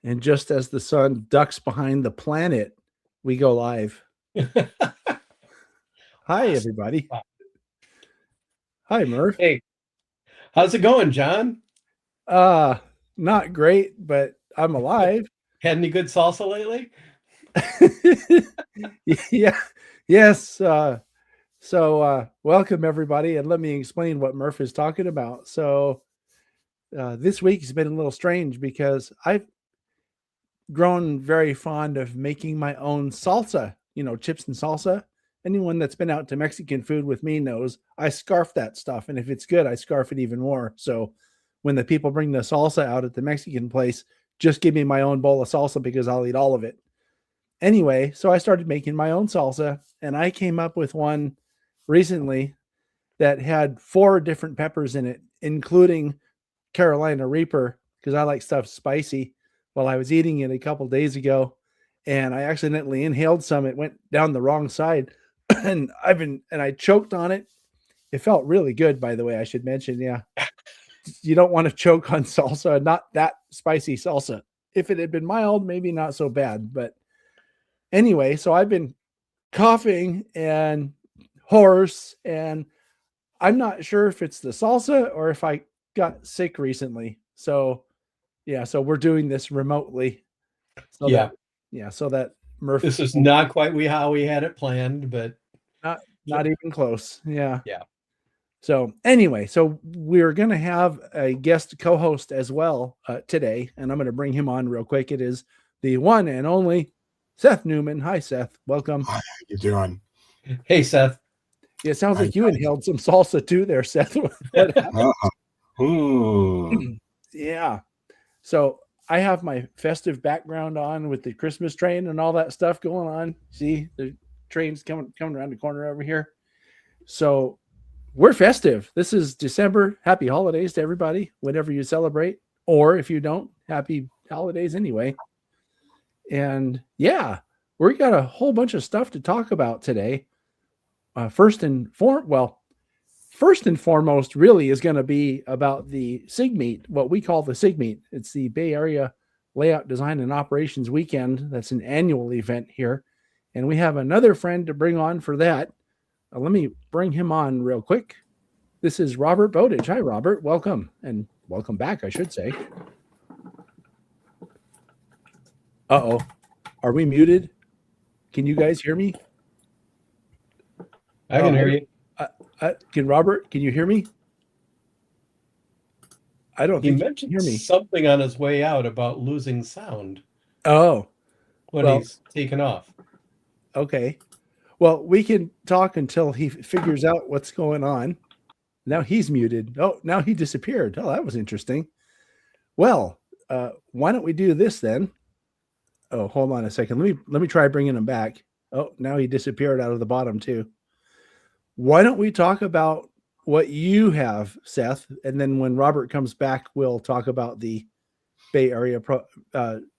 And just as the sun ducks behind the planet, we go live. Hi, everybody. Hi, Murf. Hey, how's it going, John? Not great, but I'm alive. Had any good salsa lately? Yeah. Yes. Welcome, everybody. And let me explain what Murf is talking about. This week has been a little strange because I've grown very fond of making my own salsa, chips and salsa. Anyone that's been out to Mexican food with me knows I scarf that stuff. And if it's good, I scarf it even more. So when the people bring the salsa out at the Mexican place, just give me my own bowl of salsa because I'll eat all of it. Anyway, so I started making my own salsa and I came up with one recently that had 4 different peppers in it, including Carolina Reaper, because I like stuff spicy. While I was eating it a couple days ago, and I accidentally inhaled some. It went down the wrong side, and I choked on it. It felt really good, by the way. I should mention, yeah, you don't want to choke on salsa, not that spicy salsa. If it had been mild, maybe not so bad. But anyway, so I've been coughing and hoarse, and I'm not sure if it's the salsa or if I got sick recently. So yeah, so we're doing this remotely. So that Yeah, so that Murph this is not quite how we had it planned, but not even close. Yeah. yeah. So anyway, so we're gonna have a guest co-host as well today, and I'm gonna bring him on real quick. It is the one and only Seth Newman. Hi, Seth. Welcome. Hi, how you doing? Hey, Seth. Yeah, it sounds like you inhaled some salsa too there, Seth. What happened? Yeah. So I have my festive background on with the Christmas train and all that stuff going on. See, the train's coming around the corner over here. So we're festive. This is December. Happy holidays to everybody, whenever you celebrate. Or if you don't, happy holidays anyway. And yeah, we got a whole bunch of stuff to talk about today. First and foremost, really is going to be about the SIG meet, what we call the SIG meet. It's the Bay Area Layout Design and Operations Weekend. That's an annual event here. And we have another friend to bring on for that. Let me bring him on real quick. This is Robert Bowditch. Hi, Robert. Welcome. And welcome back, I should say. Uh-oh. Are we muted? Can you guys hear me? I can hear you. Can you hear me? I don't think He mentioned you can hear me. something on his way out about losing sound Oh, when he's taken off. Okay. Well, we can talk until he figures out what's going on. Now he's muted. Oh, now he disappeared. Oh, that was interesting. Well, why don't we do this then? Oh, hold on a second. Let me try bringing him back. Oh, now he disappeared out of the bottom too. Why don't we talk about what you have, Seth, and then when Robert comes back, we'll talk about the Bay Area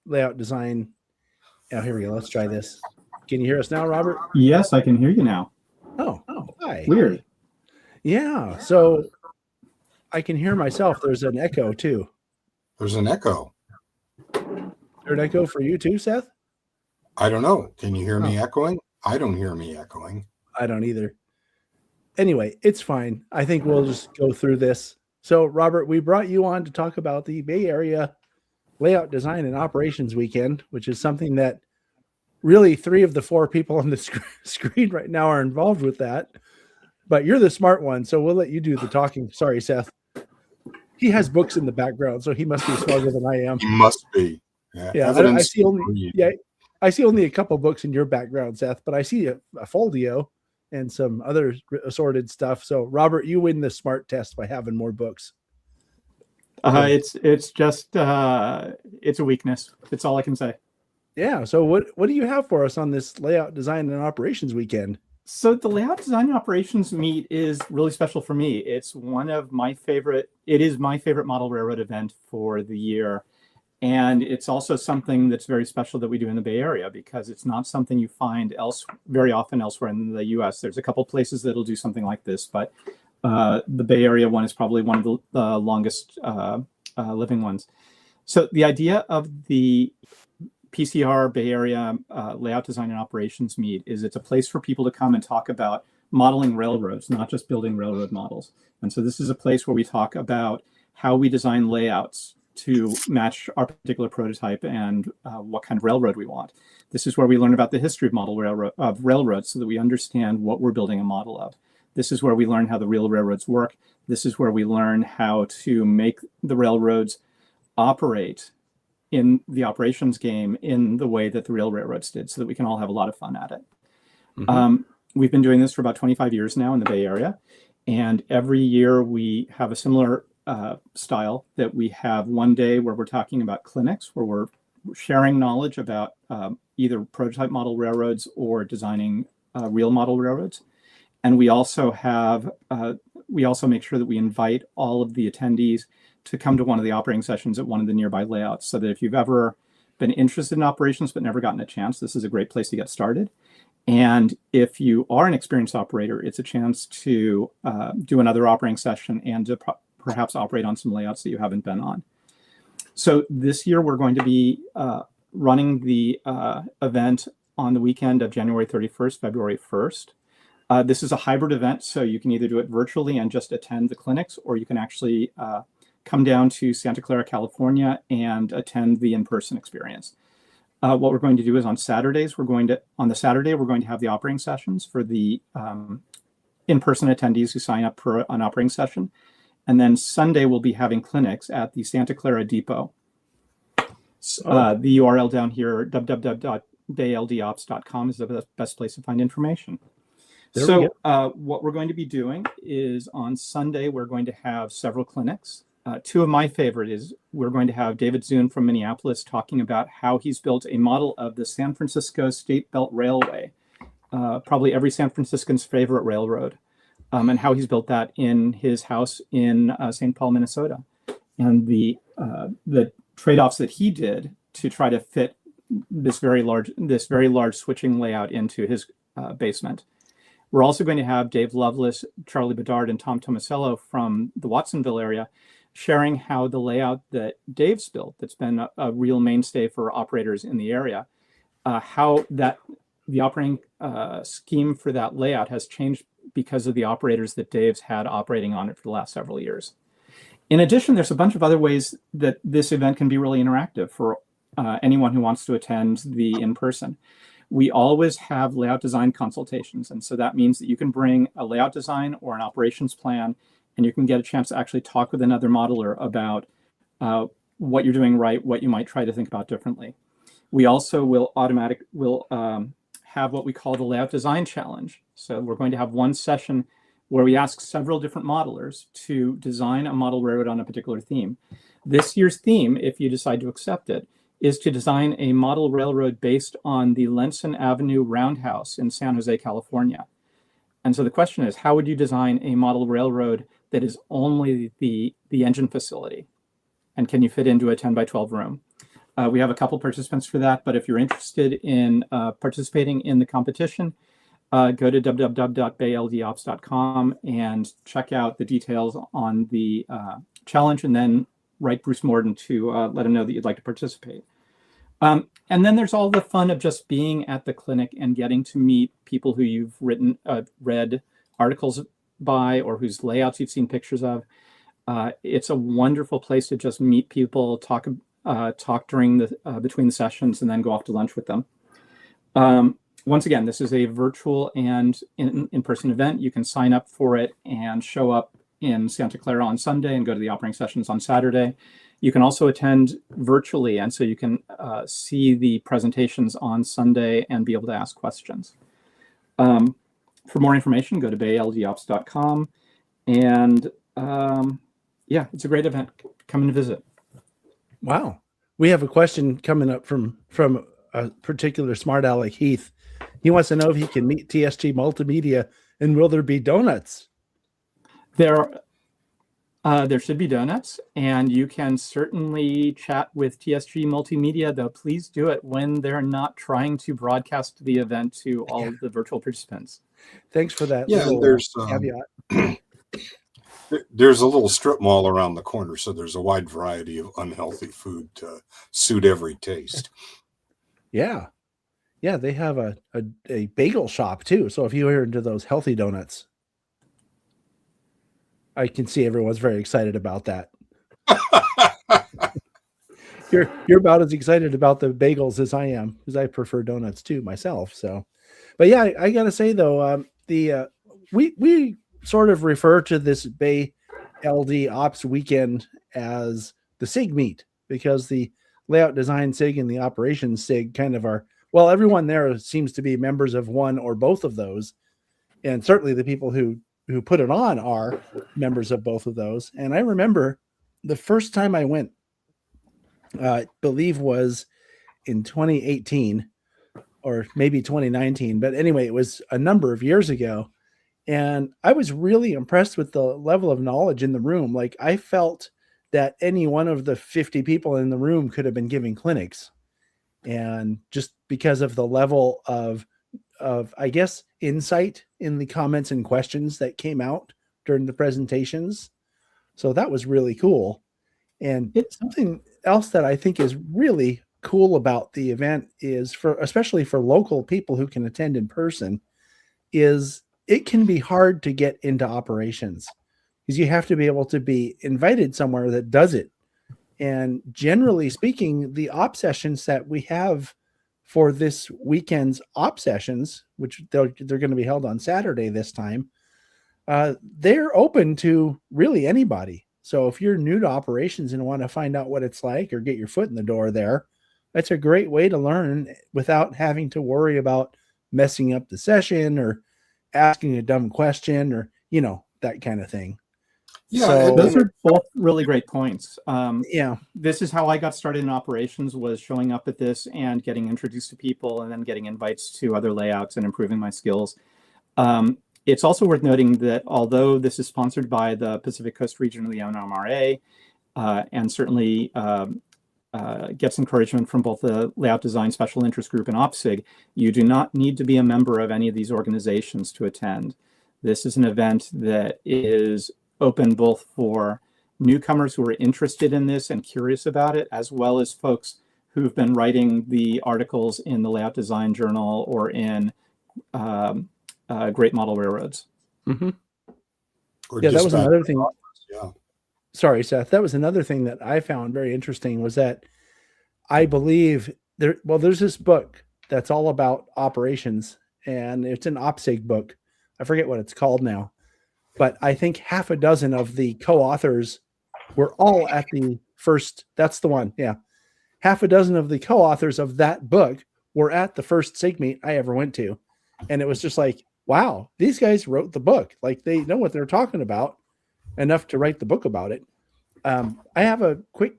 layout design. Oh, here we go. Let's try this. Can you hear us now, Robert? Yes, I can hear you now. Oh, hi. Weird. Yeah, so I can hear myself. There's an echo too. There's an echo. Is there an echo for you too, Seth? I don't know. Can you hear me echoing? I don't hear me echoing. I don't either. Anyway, it's fine. I think we'll just go through this. So, Robert, we brought you on to talk about the Bay Area Layout Design and Operations Weekend, which is something that really 3 of the 4 people on the screen right now are involved with that. But you're the smart one, so we'll let you do the talking. Sorry, Seth. He has books in the background, so he must be smarter than I am. He must be. Yeah, I see only a couple books in your background, Seth, but I see a folio and some other assorted stuff. So, Robert, you win the smart test by having more books. It's just it's a weakness. That's all I can say. Yeah. So, what do you have for us on this Layout Design and Operations Weekend? So the Layout Design and Operations meet is really special for me. It's one of my favorite. It is my favorite model railroad event for the year. And it's also something that's very special that we do in the Bay Area because it's not something you find very often elsewhere in the U.S. There's a couple places that'll do something like this, but the Bay Area one is probably one of the longest living ones. So the idea of the PCR Bay Area Layout Design and Operations Meet is it's a place for people to come and talk about modeling railroads, not just building railroad models. And so this is a place where we talk about how we design layouts to match our particular prototype and what kind of railroad we want. This is where we learn about the history of railroads so that we understand what we're building a model of. This is where we learn how the real railroads work. This is where we learn how to make the railroads operate in the operations game in the way that the real railroads did, so that we can all have a lot of fun at it. Mm-hmm. We've been doing this for about 25 years now in the Bay Area, and every year we have a similar style that we have one day where we're talking about clinics, where we're sharing knowledge about either prototype model railroads or designing real model railroads. And we also have, we also make sure that we invite all of the attendees to come to one of the operating sessions at one of the nearby layouts, so that if you've ever been interested in operations but never gotten a chance, this is a great place to get started. And if you are an experienced operator, it's a chance to do another operating session and to perhaps operate on some layouts that you haven't been on. So this year we're going to be running the event on the weekend of January 31st, February 1st. This is a hybrid event, so you can either do it virtually and just attend the clinics, or you can actually come down to Santa Clara, California, and attend the in-person experience. What we're going to do is on Saturdays, on the Saturday, we're going to have the operating sessions for the in-person attendees who sign up for an operating session. And then Sunday, we'll be having clinics at the Santa Clara Depot. The URL down here, www.bayldops.com, is the best place to find information. So what we're going to be doing is on Sunday, we're going to have several clinics. Two of my favorite is we're going to have David Zune from Minneapolis talking about how he's built a model of the San Francisco State Belt Railway, probably every San Franciscan's favorite railroad, and how he's built that in his house in St. Paul, Minnesota, and the trade-offs that he did to try to fit this very large switching layout into his basement. We're also going to have Dave Lovelace, Charlie Bedard, and Tom Tomasello from the Watsonville area sharing how the layout that Dave's built, that's been a real mainstay for operators in the area, how the operating scheme for that layout has changed because of the operators that Dave's had operating on it for the last several years. In addition, there's a bunch of other ways that this event can be really interactive for anyone who wants to attend the in-person. We always have layout design consultations. And so that means that you can bring a layout design or an operations plan, and you can get a chance to actually talk with another modeler about what you're doing right, what you might try to think about differently. We also will have what we call the layout design challenge. So we're going to have one session where we ask several different modelers to design a model railroad on a particular theme. This year's theme, if you decide to accept it, is to design a model railroad based on the Lenson Avenue Roundhouse in San Jose, California. And so the question is, how would you design a model railroad that is only the engine facility? And can you fit into a 10 by 12 room? We have a couple participants for that, but if you're interested in participating in the competition, go to www.bayldops.com and check out the details on the challenge, and then write Bruce Morden to let him know that you'd like to participate. And then there's all the fun of just being at the clinic and getting to meet people who you've read articles by, or whose layouts you've seen pictures of. It's a wonderful place to just meet people, talk during between the sessions, and then go off to lunch with them. Once again, this is a virtual and in-person event. You can sign up for it and show up in Santa Clara on Sunday and go to the operating sessions on Saturday. You can also attend virtually, and so you can see the presentations on Sunday and be able to ask questions. For more information, go to bayldops.com. And yeah, it's a great event. Come and visit. Wow. We have a question coming up from a particular smart aleck, Heath. He wants to know if he can meet TSG Multimedia, and will there be donuts? There should be donuts, and you can certainly chat with TSG Multimedia, though please do it when they're not trying to broadcast the event to all of the virtual participants. Thanks for that. Yeah, and there's caveat. There's a little strip mall around the corner, so there's a wide variety of unhealthy food to suit every taste. Yeah. Yeah, they have a bagel shop too. So if you are into those healthy donuts, I can see everyone's very excited about that. You're about as excited about the bagels as I am, because I prefer donuts too myself. So, but yeah, I gotta say though, we sort of refer to this Bay LD Ops weekend as the SIG meet, because the layout design SIG and the operations SIG kind of are, well, everyone there seems to be members of one or both of those, and certainly the people who put it on are members of both of those. And I remember the first time I went, I believe was in 2018 or maybe 2019, but anyway, it was a number of years ago. And I was really impressed with the level of knowledge in the room. Like, I felt that any one of the 50 people in the room could have been giving clinics. And just because of the level of I guess, insight in the comments and questions that came out during the presentations. So that was really cool. And something else that I think is really cool about the event is, for especially for local people who can attend in person, is it can be hard to get into operations, because you have to be able to be invited somewhere that does it. And generally speaking, the op sessions that we have for this weekend's op sessions, which they're going to be held on Saturday this time, they're open to really anybody. So if you're new to operations and want to find out what it's like or get your foot in the door there, that's a great way to learn without having to worry about messing up the session or asking a dumb question or, that kind of thing. Yeah, so, those are both really great points. Yeah. This is how I got started in operations, was showing up at this and getting introduced to people and then getting invites to other layouts and improving my skills. It's also worth noting that although this is sponsored by the Pacific Coast region of the NMRA, and certainly gets encouragement from both the Layout Design Special Interest Group and OPSIG, you do not need to be a member of any of these organizations to attend. This is an event that is open both for newcomers who are interested in this and curious about it, as well as folks who've been writing the articles in the Layout Design Journal or in Great Model Railroads. Mm-hmm. Yeah, that was another thing. Yeah. Sorry, Seth. That was another thing that I found very interesting, was that I believe there's this book that's all about operations, and it's an OPSIG book. I forget what it's called now, but I think half a dozen of the co-authors were all at the first. That's the one. Yeah. Half a dozen of the co-authors of that book were at the first SIG meet I ever went to. And it was just like, wow, these guys wrote the book. Like, they know what they're talking about enough to write the book about it. I have a quick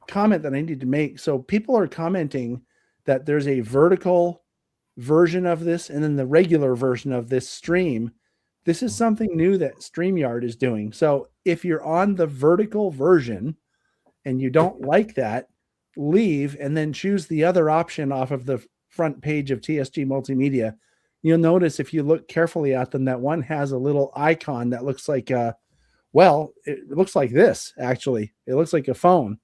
comment that I need to make. So people are commenting that there's a vertical version of this and then the regular version of this stream. This is something new that StreamYard is doing. So if you're on the vertical version and you don't like that, leave and then choose the other option off of the front page of TSG Multimedia. You'll notice, if you look carefully at them, that one has a little icon that looks like it looks like this, actually. It looks like a phone.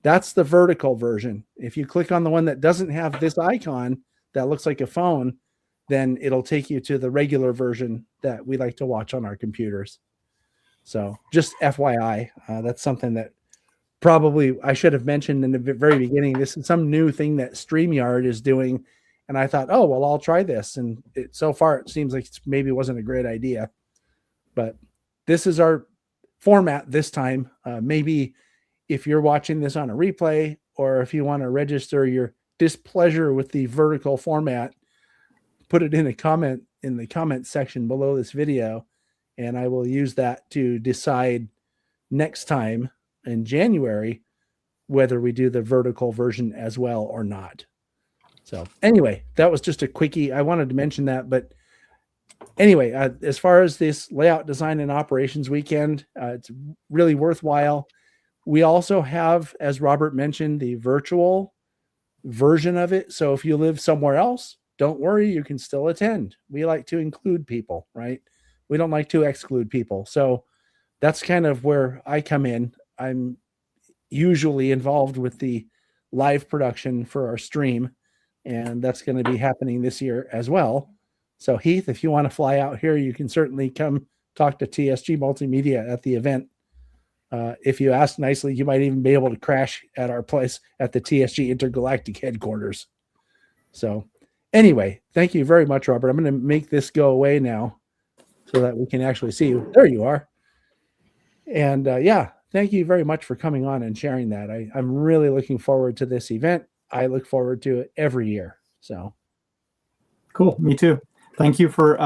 That's the vertical version. If you click on the one that doesn't have this icon that looks like a phone, then it'll take you to the regular version that we like to watch on our computers. So just FYI, that's something that probably I should have mentioned in the very beginning. This is some new thing that StreamYard is doing. And I thought, oh, well, I'll try this. And so far, it seems like it maybe wasn't a great idea. But this is our format this time. Maybe if you're watching this on a replay, or if you want to register your displeasure with the vertical format, put it in a comment in the comment section below this video, and I will use that to decide next time in January whether we do the vertical version as well or not. So anyway, that was just a quickie. I wanted to mention that, but anyway, as far as this layout design and operations weekend, it's really worthwhile. We also have, as Robert mentioned, the virtual version of it. So if you live somewhere else, don't worry, you can still attend. We like to include people, right? We don't like to exclude people. So that's kind of where I come in. I'm usually involved with the live production for our stream, and that's going to be happening this year as well. So Heath, if you want to fly out here, you can certainly come talk to TSG Multimedia at the event. If you ask nicely, you might even be able to crash at our place at the TSG Intergalactic headquarters. So anyway, thank you very much, Robert. I'm going to make this go away now so that we can actually see you. There you are. And yeah, thank you very much for coming on and sharing that. I'm really looking forward to this event. I look forward to it every year. So cool. Me too. Thank you for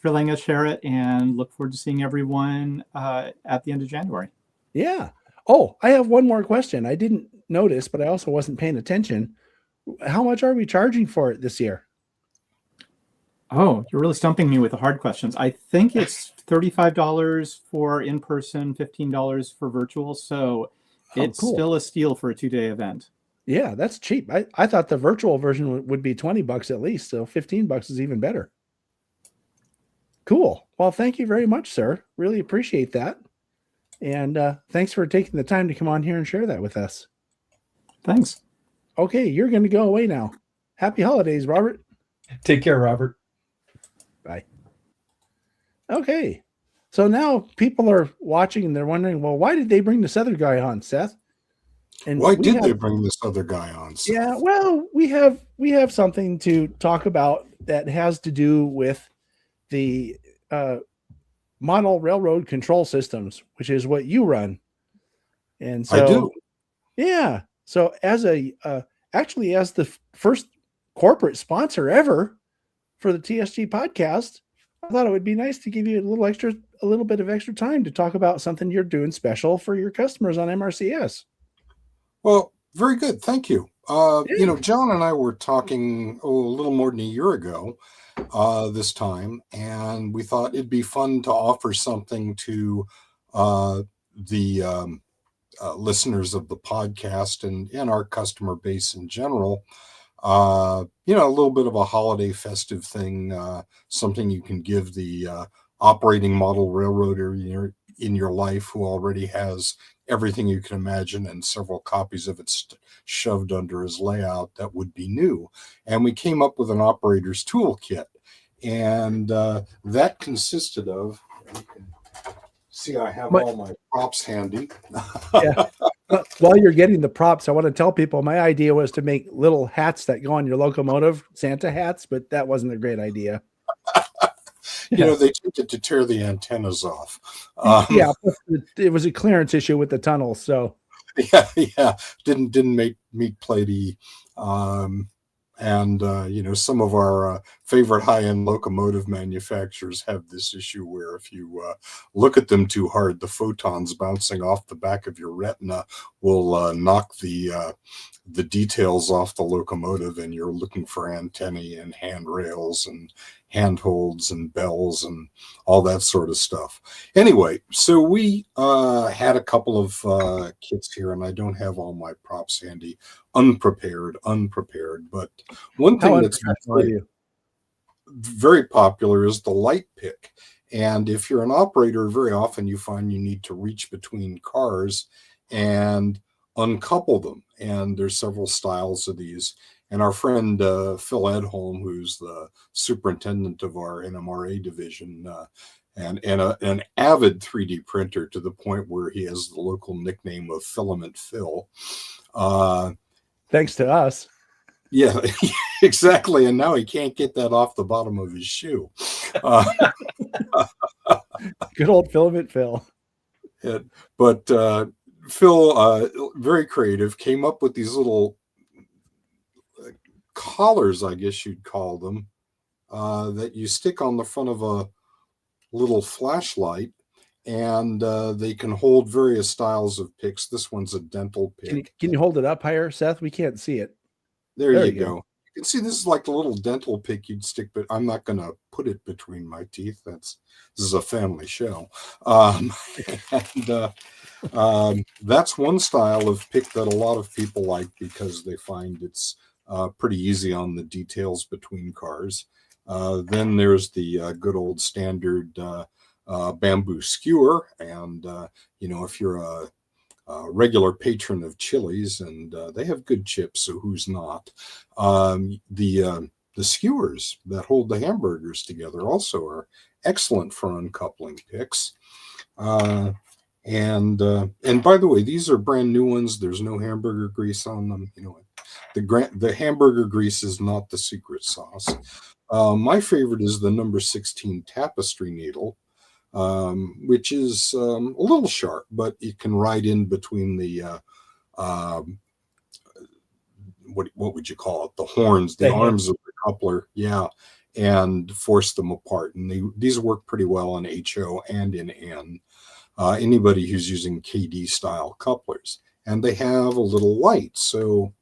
letting us share it, and look forward to seeing everyone at the end of January. Yeah. Oh, I have one more question. I didn't notice, but I also wasn't paying attention. How much are we charging for it this year? Oh, you're really stumping me with the hard questions. I think it's $35 for in-person, $15 for virtual. So it's still a steal for a 2-day event. Yeah, that's cheap. I thought the virtual version would be $20 at least. So $15 is even better. Cool. Well, thank you very much, sir. Really appreciate that. And thanks for taking the time to come on here and share that with us. Thanks. Okay, you're going to go away now. Happy holidays, Robert. Take care, Robert. Bye. Okay. So now people are watching and they're wondering, well, why did they bring this other guy on, Seth? And why did they bring this other guy on, Seth? Yeah, well, we have something to talk about that has to do with the model railroad control systems, which is what you run. And so I do. Yeah. So as actually as the first corporate sponsor ever for the TSG podcast, I thought it would be nice to give you a little bit of extra time to talk about something you're doing special for your customers on MRCS. Well, very good. Thank you. You know, John and I were talking a little more than a year ago this time, and we thought it'd be fun to offer something to the listeners of the podcast and our customer base in general. You know, a little bit of a holiday festive thing, something you can give the operating model railroader in your life who already has everything you can imagine and several copies of it shoved under his layout that would be new. And we came up with an operator's toolkit. And that consisted of, you can see I have all my props handy. Yeah. While you're getting the props, I want to tell people my idea was to make little hats that go on your locomotive, Santa hats, but that wasn't a great idea. You know, they tended to tear the antennas off. Yeah, it was a clearance issue with the tunnel, so yeah, didn't meet Plady. And you know, some of our favorite high-end locomotive manufacturers have this issue where if you look at them too hard, the photons bouncing off the back of your retina will knock the details off the locomotive, and you're looking for antennae and handrails and handholds and bells and all that sort of stuff. Anyway, so we had a couple of kits here, and I don't have all my props handy. Unprepared. But one thing that's very popular is the light pick. And if you're an operator, very often you find you need to reach between cars and uncouple them. And there's several styles of these. And our friend Phil Edholm, who's the superintendent of our NMRA division, and an avid 3D printer to the point where he has the local nickname of Filament Phil. Thanks to us. Yeah, exactly. And now he can't get that off the bottom of his shoe. Good old Filament Phil. But Phil, very creative, came up with these little collars, I guess you'd call them, that you stick on the front of a little flashlight, and they can hold various styles of picks. This one's a dental pick. Can you hold it up higher, Seth? We can't see it. There you go. You can see this is like the little dental pick you'd stick, but I'm not going to put it between my teeth. This is a family show. That's one style of pick that a lot of people like because they find it's pretty easy on the details between cars. Then there's the good old standard bamboo skewer. And, if you're a regular patron of Chili's, and they have good chips, so who's not? The skewers that hold the hamburgers together also are excellent for uncoupling picks. And by the way, these are brand new ones. There's no hamburger grease on them. The hamburger grease is not the secret sauce. My favorite is the number 16 tapestry needle, which is a little sharp, but it can ride in between the what would you call it? The horns, the arms of the coupler, and force them apart. And these work pretty well on HO and in N. Anybody who's using KD style couplers, and they have a little light, so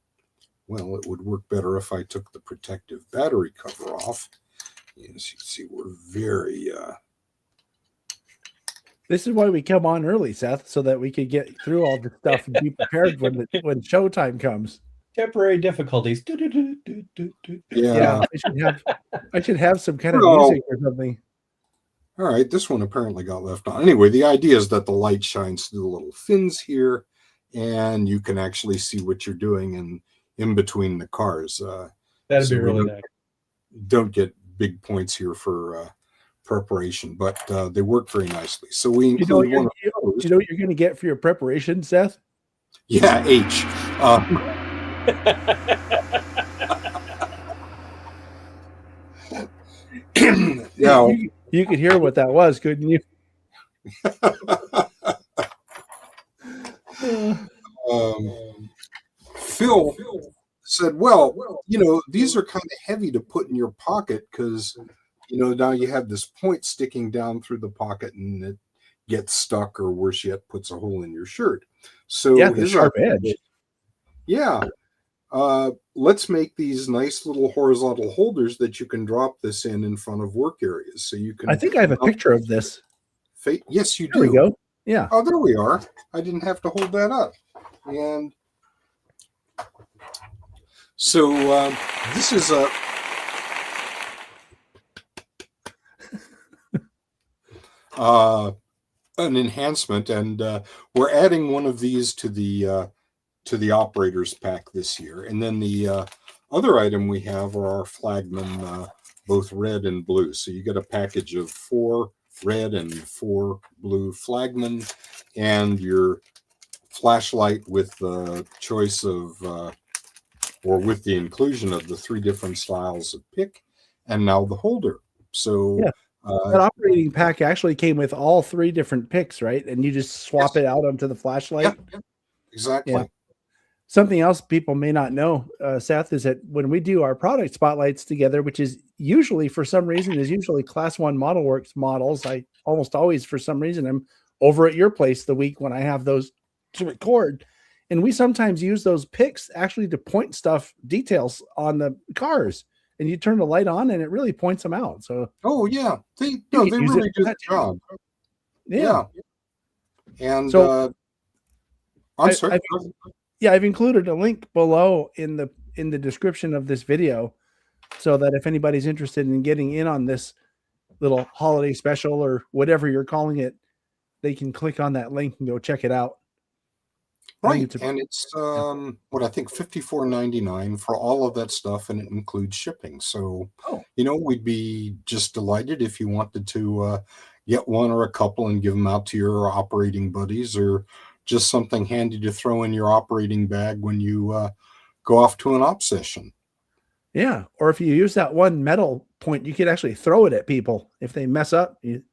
it would work better if I took the protective battery cover off. As you can see, we're very This is why we come on early, Seth, so that we could get through all the stuff and be prepared when showtime comes. Temporary difficulties. Yeah, I should have some kind of music or something. All right, this one apparently got left on. Anyway, the idea is that the light shines through the little fins here, and you can actually see what you're doing in between the cars. That'd be really nice. Don't get big points here for preparation, but they work very nicely. So we include one of those. You know what you're going to get for your preparation, Seth? Yeah, H. Yeah. You could hear what that was, couldn't you? Phil said, well, these are kind of heavy to put in your pocket because, now you have this point sticking down through the pocket and it gets stuck, or worse yet, puts a hole in your shirt. So the sharp edge. Yeah. Let's make these nice little horizontal holders that you can drop this in front of work areas. So you can. I think I have a picture of this. Yes, you do. There we go. Yeah. Oh, there we are. I didn't have to hold that up. And so this is an enhancement, and we're adding one of these to the operators pack this year. And then the other item we have are our flagmen, both red and blue. So you get a package of 4 red and 4 blue flagmen, and your flashlight with the choice of or with the inclusion of the 3 different styles of pick, and now the holder. So that operating pack actually came with all 3 different picks, right? And you just swap it out onto the flashlight. Yeah, exactly. Yeah. Something else people may not know, Seth, is that when we do our product spotlights together, which is usually for some reason is usually Class 1 Model Works models, I almost always for some reason am over at your place the week when I have those to record. And we sometimes use those picks actually to point details on the cars. And you turn the light on and it really points them out. So they really do the job. Yeah. And so I'm sorry. I've included a link below in the description of this video so that if anybody's interested in getting in on this little holiday special or whatever you're calling it, they can click on that link and go check it out. Right. And it's I think $54.99 for all of that stuff, and it includes shipping. So we'd be just delighted if you wanted to get one or a couple and give them out to your operating buddies, or just something handy to throw in your operating bag when you go off to an op session. Yeah. Or if you use that one metal point, you could actually throw it at people. If they mess up, you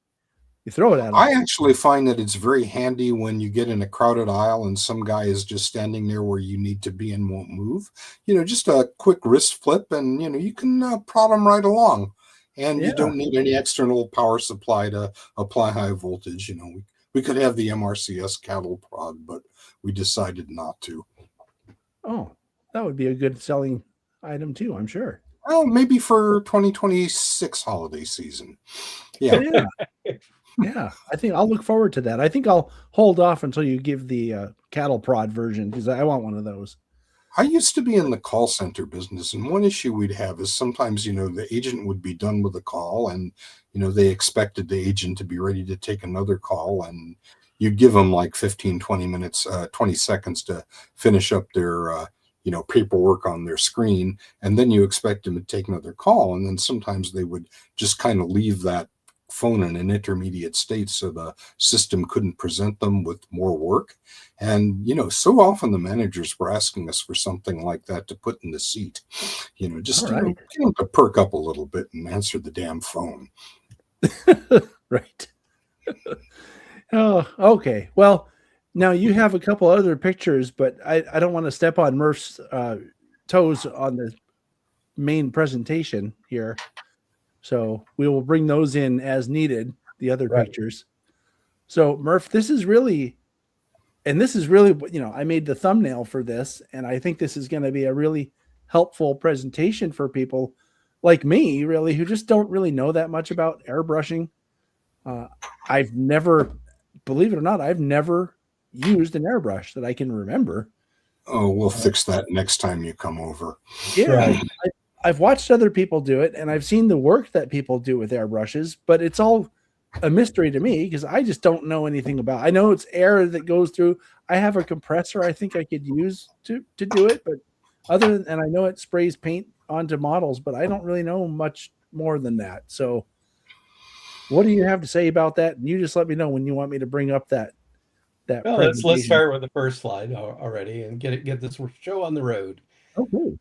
throw it at them. I actually find that it's very handy when you get in a crowded aisle and some guy is just standing there where you need to be and won't move. Just a quick wrist flip, and you can prod them right along. And you don't need any external power supply to apply high voltage. We could have the MRCS cattle prod, but we decided not to. Oh, that would be a good selling item too, I'm sure. Well, maybe for 2026 holiday season. Yeah. Yeah, I think I'll look forward to that. I think I'll hold off until you give the cattle prod version because I want one of those. I used to be in the call center business, and one issue we'd have is sometimes, the agent would be done with a call, and, they expected the agent to be ready to take another call, and you'd give them like 15, 20 minutes, 20 seconds to finish up their, paperwork on their screen, and then you expect them to take another call, and then sometimes they would just kind of leave that phone in an intermediate state so the system couldn't present them with more work. And so often the managers were asking us for something like that to put in the seat, just All right. get them to perk up a little bit and answer the damn phone. Right. Oh, okay. Well, now you have a couple other pictures, but I don't want to step on Murph's toes on the main presentation here. So we will bring those in as needed, the other Right. pictures. So Murph, this is really, I made the thumbnail for this, and I think this is going to be a really helpful presentation for people like me, really, who just don't really know that much about airbrushing. I've never, believe it or not, I've never used an airbrush that I can remember. Oh, we'll fix that next time you come over. Yeah. Right. I've watched other people do it, and I've seen the work that people do with airbrushes, but it's all a mystery to me because I just don't know anything about. I know it's air that goes through. I have a compressor I think I could use to do it, but and I know it sprays paint onto models, but I don't really know much more than that. So what do you have to say about that? And you just let me know when you want me to bring up that Well, let's presentation. start with the first slide already and get this show on the road. Okay.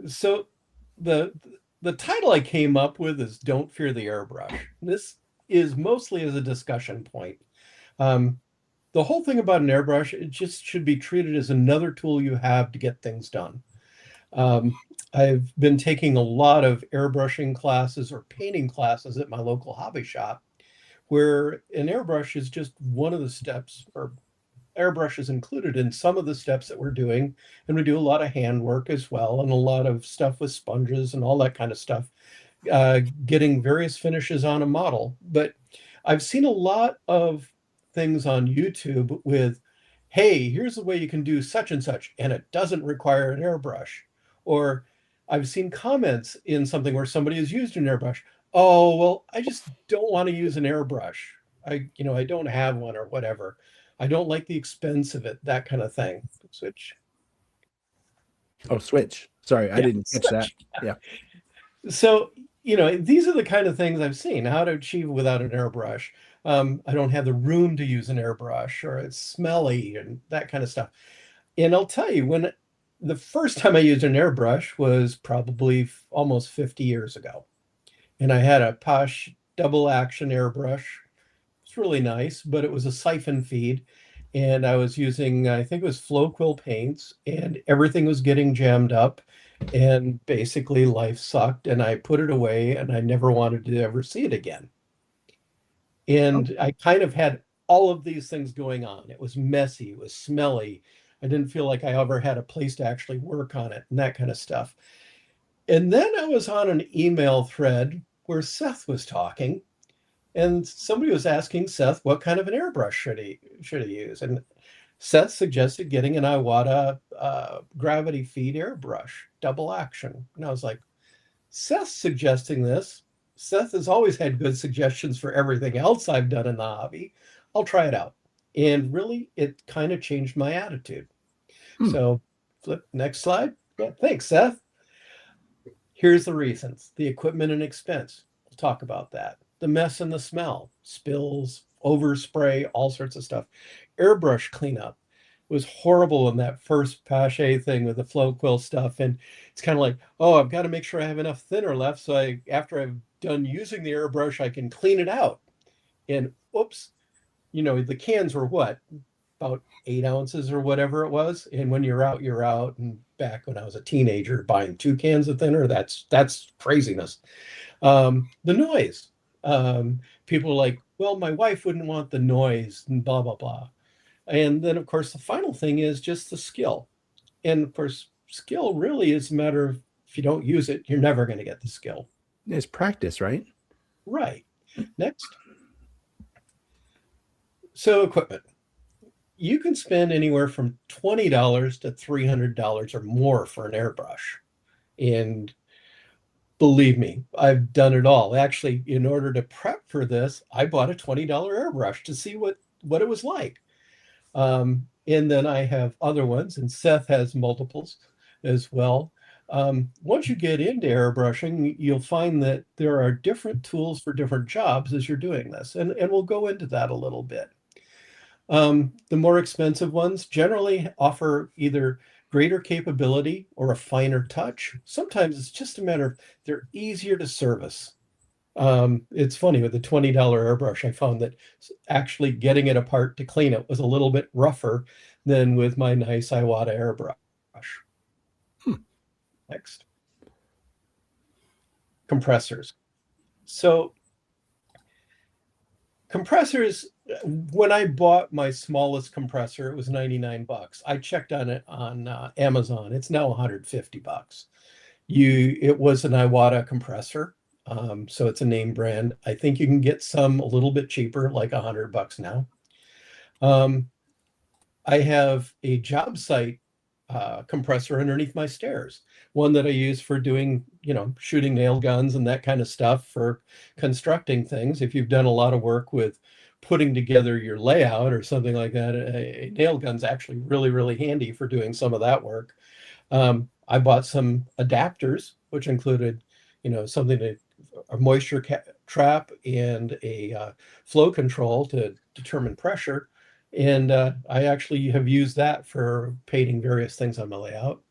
So the title I came up with is "Don't Fear the Airbrush." This is mostly as a discussion point. The whole thing about an airbrush, it just should be treated as another tool you have to get things done. I've been taking a lot of airbrushing classes or painting classes at my local hobby shop, where an airbrush is just one of the steps, or airbrush is included in some of the steps that we're doing. And we do a lot of hand work as well, and a lot of stuff with sponges and all that kind of stuff, getting various finishes on a model. But I've seen a lot of things on YouTube with, hey, here's the way you can do such and such, and it doesn't require an airbrush. Or I've seen comments in something where somebody has used an airbrush. Oh, well, I just don't want to use an airbrush. I don't have one or whatever. I don't like the expense of it, that kind of thing. Switch. Oh, switch. Sorry, I Yeah, didn't catch that. switch. Yeah. So, these are the kind of things I've seen, how to achieve without an airbrush. I don't have the room to use an airbrush, or it's smelly and that kind of stuff. And I'll tell you, when the first time I used an airbrush was probably almost 50 years ago. And I had a Posh double action airbrush. It's really nice, but it was a siphon feed. And I was using, I think it was Flow Quill paints, and everything was getting jammed up. And basically life sucked, and I put it away, and I never wanted to ever see it again. And I kind of had all of these things going on. It was messy, it was smelly. I didn't feel like I ever had a place to actually work on it and that kind of stuff. And then I was on an email thread where Seth was talking, and somebody was asking Seth what kind of an airbrush should he use. And Seth suggested getting an Iwata gravity feed airbrush, double action. And I was like, Seth's suggesting this. Seth has always had good suggestions for everything else I've done in the hobby. I'll try it out. And really, it kind of changed my attitude. So flip next slide. Yeah, thanks, Seth. Here's the reasons: the equipment and expense. We'll talk about that. The mess and the smell, spills, overspray, all sorts of stuff. Airbrush cleanup. It was horrible in that first Pache thing with the Flow Quill stuff. And it's kind of like, oh, I've got to make sure I have enough thinner left, so after I've done using the airbrush, I can clean it out. And oops, the cans were what? About 8 ounces or whatever it was. And when you're out, you're out. And back when I was a teenager, buying 2 cans of thinner, that's craziness. The noise. People are like, well, my wife wouldn't want the noise and blah, blah, blah. And then, of course, the final thing is just the skill. And of course, skill really is a matter of, if you don't use it, you're never going to get the skill. It's practice, right? Right. Next. So equipment. you can spend anywhere from $20 to $300 or more for an airbrush. And believe me, I've done it all. Actually, in order to prep for this, I bought a $20 airbrush to see what it was like. And then I have other ones, and Seth has multiples as well. Once you get into airbrushing, you'll find that there are different tools for different jobs as you're doing this, and we'll go into that a little bit. The more expensive ones generally offer either greater capability or a finer touch. Sometimes it's just a matter of they're easier to service. It's funny with the $20 airbrush, I found that actually getting it apart to clean it was a little bit rougher than with my nice Iwata airbrush. Next. Compressors. So compressors, when I bought my smallest compressor, it was 99 bucks. I checked on it on Amazon. It's now 150 bucks. It was an Iwata compressor. So it's a name brand. I think you can get some a little bit cheaper, like 100 bucks now. I have a job site compressor underneath my stairs, one that I use for doing, shooting nail guns and that kind of stuff for constructing things. If you've done a lot of work with putting together your layout or something like that, a nail gun's actually really, really handy for doing some of that work. I bought some adapters, which included, something to a moisture trap and a flow control to determine pressure. And I actually have used that for painting various things on my layout.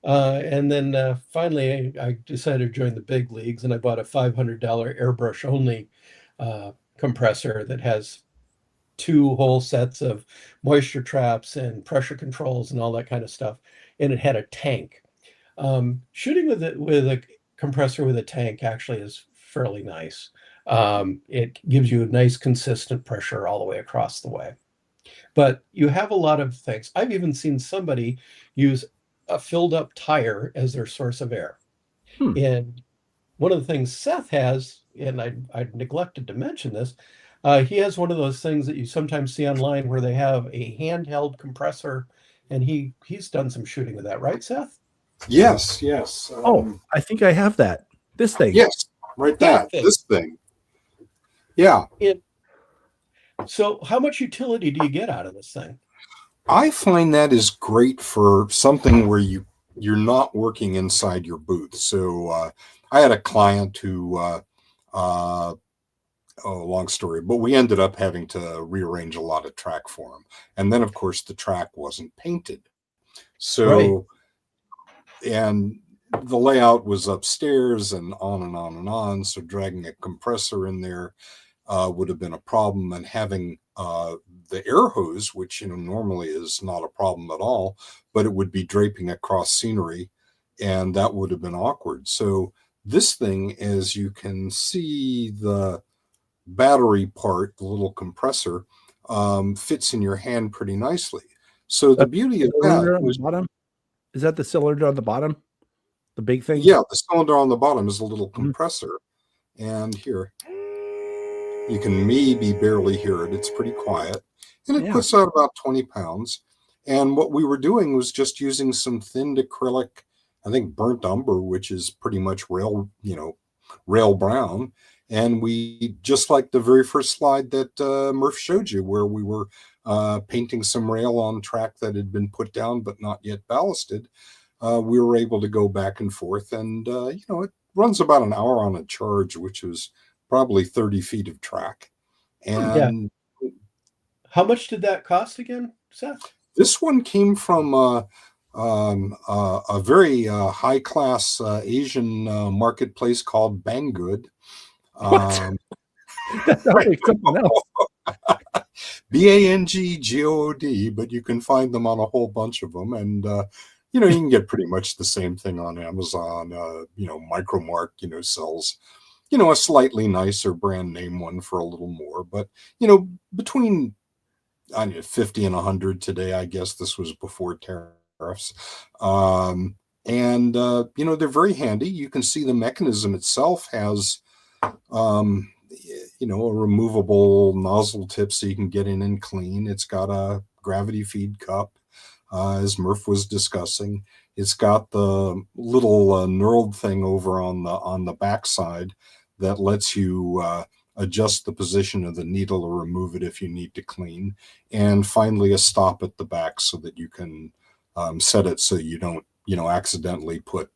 And then finally, I decided to join the big leagues, and I bought a $500 airbrush only compressor that has 2 whole sets of moisture traps and pressure controls and all that kind of stuff. And it had a tank. Shooting with a compressor with a tank actually is fairly nice. It gives you a nice consistent pressure all the way across the way. But you have a lot of things. I've even seen somebody use a filled up tire as their source of air. And one of the things Seth has, and I neglected to mention this, he has one of those things that you sometimes see online where they have a handheld compressor, and he's done some shooting with that, right, Seth? Yes. I think I have that. This thing. Yes, right. This thing. Yeah. So how much utility do you get out of this thing? I find that is great for something where you're not working inside your booth. So I had a client who, long story, but we ended up having to rearrange a lot of track for him. And then, of course, the track wasn't painted. So, and the layout was upstairs and on and on and on. So dragging a compressor in there would have been a problem, and having the air hose, which normally is not a problem at all, but it would be draping across scenery, and that would have been awkward. So this thing, as you can see, the battery part, the little compressor, fits in your hand pretty nicely. So the beauty of that was, bottom. Is that the cylinder on the bottom? The big thing? Yeah, the cylinder on the bottom is a little compressor, and here you can maybe barely hear it. It's pretty quiet, and it puts out about 20 pounds. And what we were doing was just using some thinned acrylic, I think burnt umber, which is pretty much rail brown. And we, just like the very first slide that Murf showed you, where we were painting some rail on track that had been put down but not yet ballasted, we were able to go back and forth. And, it runs about an hour on a charge, which is probably 30 feet of track. And how much did that cost again, Seth? This one came from a very high-class Asian marketplace called Banggood. That sounds like something else. Banggood, but you can find them on a whole bunch of them. And, you can get pretty much the same thing on Amazon. Micromark, sells a slightly nicer brand name one for a little more, but between 50 and 100 today. I guess this was before tariffs. They're very handy. You can see the mechanism itself has a removable nozzle tip so you can get in and clean. It's got a gravity feed cup, as Murf was discussing. It's got the little knurled thing over on the backside that lets you adjust the position of the needle or remove it if you need to clean. And finally, a stop at the back so that you can set it so you don't, accidentally put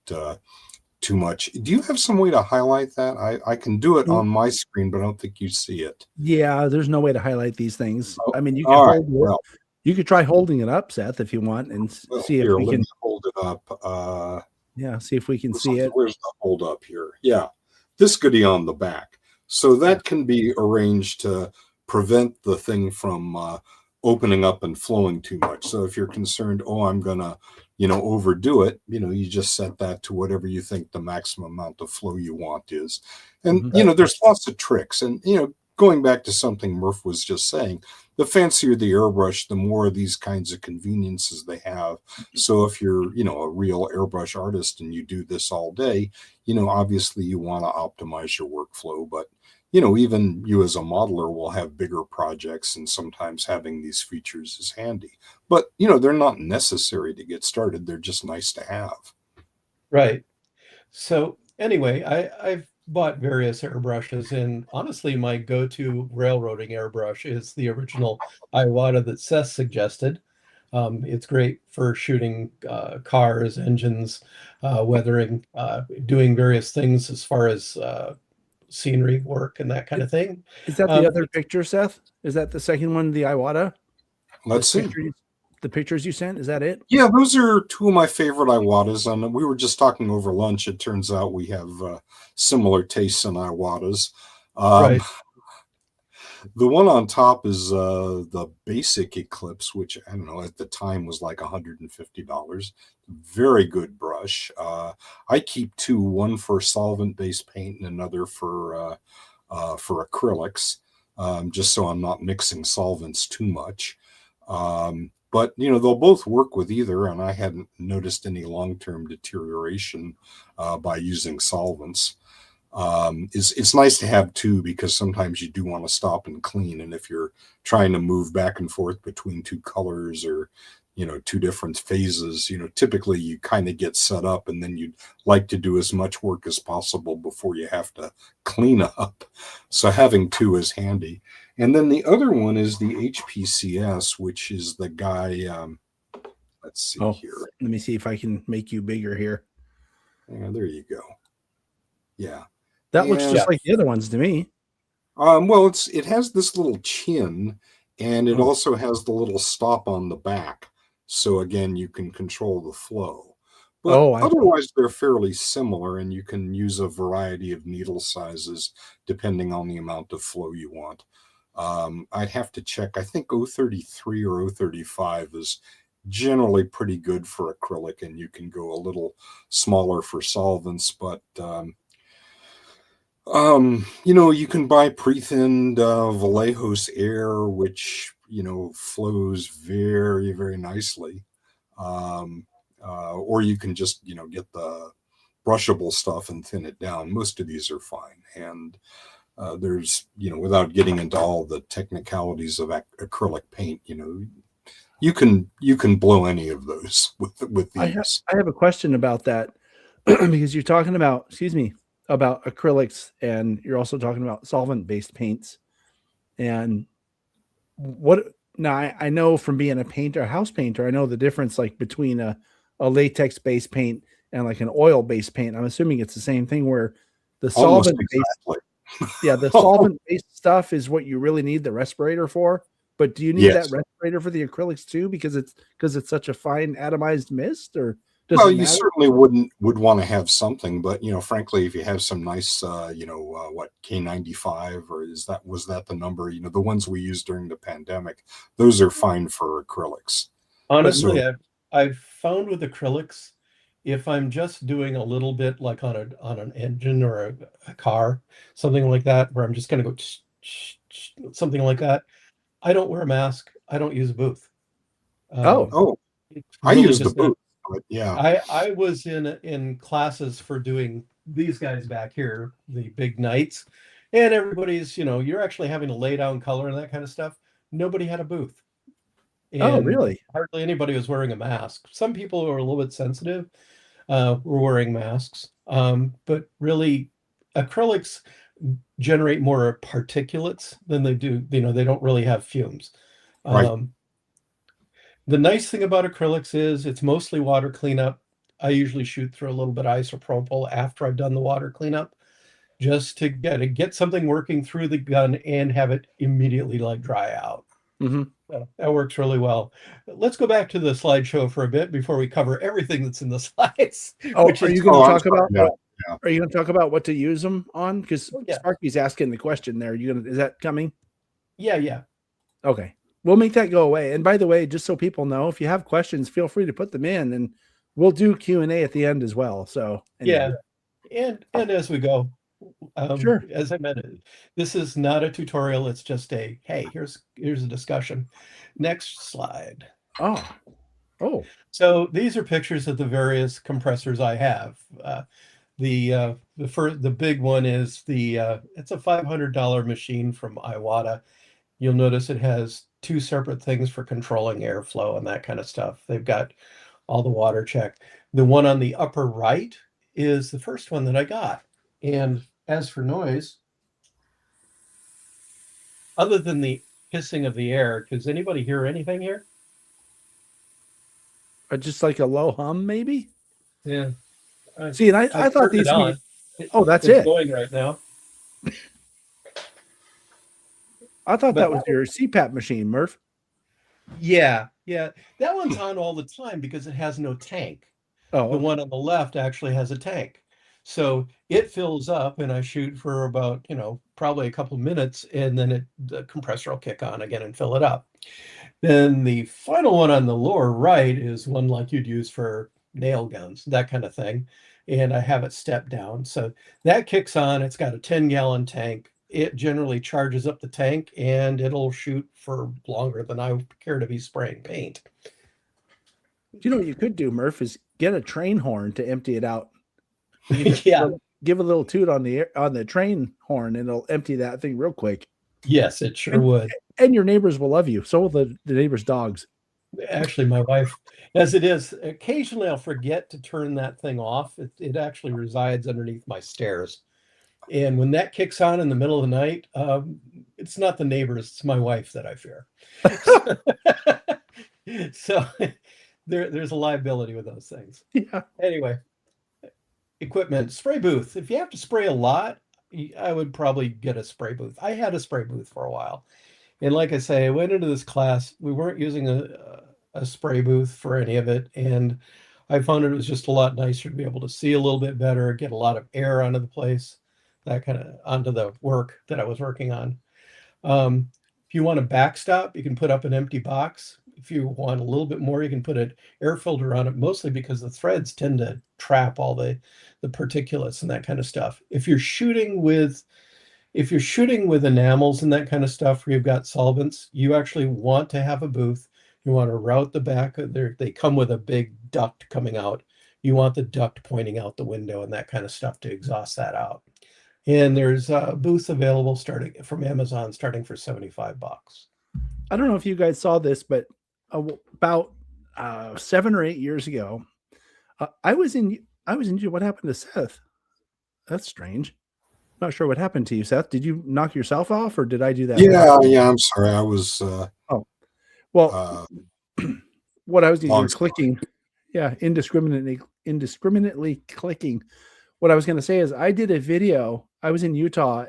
too much. Do you have some way to highlight that? I can do it on my screen, but I don't think you see it. Yeah, there's no way to highlight these things. Oh, I mean, you can all right. hold it. Well, You could try holding it up, Seth, if you want, and see if here, we let can. me hold it up. Yeah, see if we can see it. Where's the hold up here? Yeah, this goodie on the back. So that can be arranged to prevent the thing from opening up and flowing too much. So if you're concerned, oh, I'm gonna, overdo it, you just set that to whatever you think the maximum amount of flow you want is. And there's lots of tricks. And going back to something Murf was just saying, the fancier the airbrush, the more of these kinds of conveniences they have. So if you're, a real airbrush artist and you do this all day, obviously you want to optimize your workflow. But, even you as a modeler will have bigger projects, and sometimes having these features is handy. But, they're not necessary to get started. They're just nice to have. Right. So anyway, I've bought various airbrushes, and honestly, my go-to railroading airbrush is the original Iwata that Seth suggested. It's great for shooting cars, engines, weathering, doing various things as far as scenery work and that kind of thing. Is that the other picture, Seth? Is that the second one, the Iwata? Let's see. The pictures you sent, is that it? Yeah, those are two of my favorite Iwatas. And we were just talking over lunch. It turns out we have similar tastes in Iwatas. Right. The one on top is the basic Eclipse, which I don't know, at the time was like $150. Very good brush. I keep two, one for solvent-based paint and another for acrylics, just so I'm not mixing solvents too much. But they'll both work with either, and I hadn't noticed any long-term deterioration by using solvents. It's nice to have two, because sometimes you do want to stop and clean, and if you're trying to move back and forth between two colors or two different phases, typically you kind of get set up, and then you'd like to do as much work as possible before you have to clean up. So having two is handy. And then the other one is the HPCS, which is the guy, let's see here. Let me see if I can make you bigger here. Yeah, there you go. Yeah. That looks just like the other ones to me. Well, it has this little chin, and it also has the little stop on the back. So again, you can control the flow. But otherwise, they're fairly similar, and you can use a variety of needle sizes depending on the amount of flow you want. I'd have to check. I think 033 or 035 is generally pretty good for acrylic, and you can go a little smaller for solvents, but you can buy pre-thinned Vallejos Air, which flows very, very nicely, or you can just get the brushable stuff and thin it down. Most of these are fine, and there's without getting into all the technicalities of acrylic paint, you can blow any of those with these. I have a question about that because you're talking about about acrylics, and you're also talking about solvent-based paints. And I know from being a house painter, I know the difference like between a latex-based paint and like an oil-based paint. I'm assuming it's the same thing, where the solvent-based, the solvent-based stuff is what you really need the respirator for. But do you need that respirator for the acrylics too, because it's such a fine atomized mist? Or you certainly would want to have something, but frankly, if you have some nice K95, or was that the number, the ones we used during the pandemic, those are fine for acrylics. Honestly, I've found with acrylics, if I'm just doing a little bit like on an engine or a car, something like that, where I'm just going to go something like that, I don't wear a mask. I don't use a booth. I use the booth. Yeah, I was in classes for doing these guys back here, the big nights, and everybody's, you're actually having to lay down color and that kind of stuff. Nobody had a booth. Oh, and really? hardly anybody was wearing a mask. Some people who are a little bit sensitive were wearing masks, but really acrylics generate more particulates than they do. They don't really have fumes. Right. The nice thing about acrylics is it's mostly water cleanup. I usually shoot through a little bit of isopropyl after I've done the water cleanup, just to get something working through the gun and have it immediately like dry out. Mm-hmm. So that works really well. Let's go back to the slideshow for a bit before we cover everything that's in the slides. Oh, which are is you going to I'm talk sorry. about? Yeah, yeah. Are you going to talk about what to use them on? Because Oh, yeah. Sparky's asking the question there. Is that coming? Yeah. Okay, we'll make that go away. And by the way, just so people know, if you have questions, feel free to put them in, and we'll do Q&A at the end as well. So anyway. Yeah, and as we go, Sure. as I mentioned, this is not a tutorial. It's just a hey, here's a discussion. Next slide. Oh, So these are pictures of the various compressors I have. The big one is it's a $500 machine from Iwata. You'll notice it has two separate things for controlling airflow and that kind of stuff. They've got all the water check. The one on the upper right is the first one that I got. And as for noise, other than the hissing of the air, does anybody hear anything here? just like a low hum, maybe. Yeah. See, and I thought turned these. it on. Oh, that's It's it. going right now. I thought But that was your CPAP machine, Murph. Yeah. That one's on all the time because it has no tank. Oh, The one on the left actually has a tank. So it fills up and I shoot for about, probably a couple of minutes, and then the compressor will kick on again and fill it up. Then the final one on the lower right is one like you'd use for nail guns, that kind of thing. And I have it step down. So that kicks on. It's got a 10-gallon tank. It generally charges up the tank and it'll shoot for longer than I care to be spraying paint. you know what you could do, Murph, is get a train horn to empty it out. Yeah. Give a little toot on the train horn, and it'll empty that thing real quick. Yes, it sure would. And your neighbors will love you. So will the neighbors' dogs. Actually, my wife, as it is, occasionally I'll forget to turn that thing off. It actually resides underneath my stairs. And when that kicks on in the middle of the night, it's not the neighbors, it's my wife that I fear. So there's a liability with those things. Yeah. Anyway, equipment, spray booth. If you have to spray a lot, I would probably get a spray booth. I had a spray booth for a while. And like I say, I went into this class, we weren't using a spray booth for any of it. And I found it was just a lot nicer to be able to see a little bit better, get a lot of air onto the place, that kind of onto the work that I was working on. If you want a backstop, you can put up an empty box. If you want a little bit more, you can put an air filter on it, mostly because the threads tend to trap all the particulates and that kind of stuff. If you're shooting with enamels and that kind of stuff where you've got solvents, you actually want to have a booth. You want to route the back. They come with a big duct coming out. You want the duct pointing out the window and that kind of stuff to exhaust that out. And there's booths available starting from Amazon, starting for $75. I don't know if you guys saw this, but about 7 or 8 years ago, I was in. What happened to Seth? That's strange. Not sure what happened to you, Seth. Did you knock yourself off, or did I do that? Yeah. I'm sorry. I was. Well, what I was doing, long clicking. Yeah, indiscriminately clicking. What I was going to say is, I did a video. I was in Utah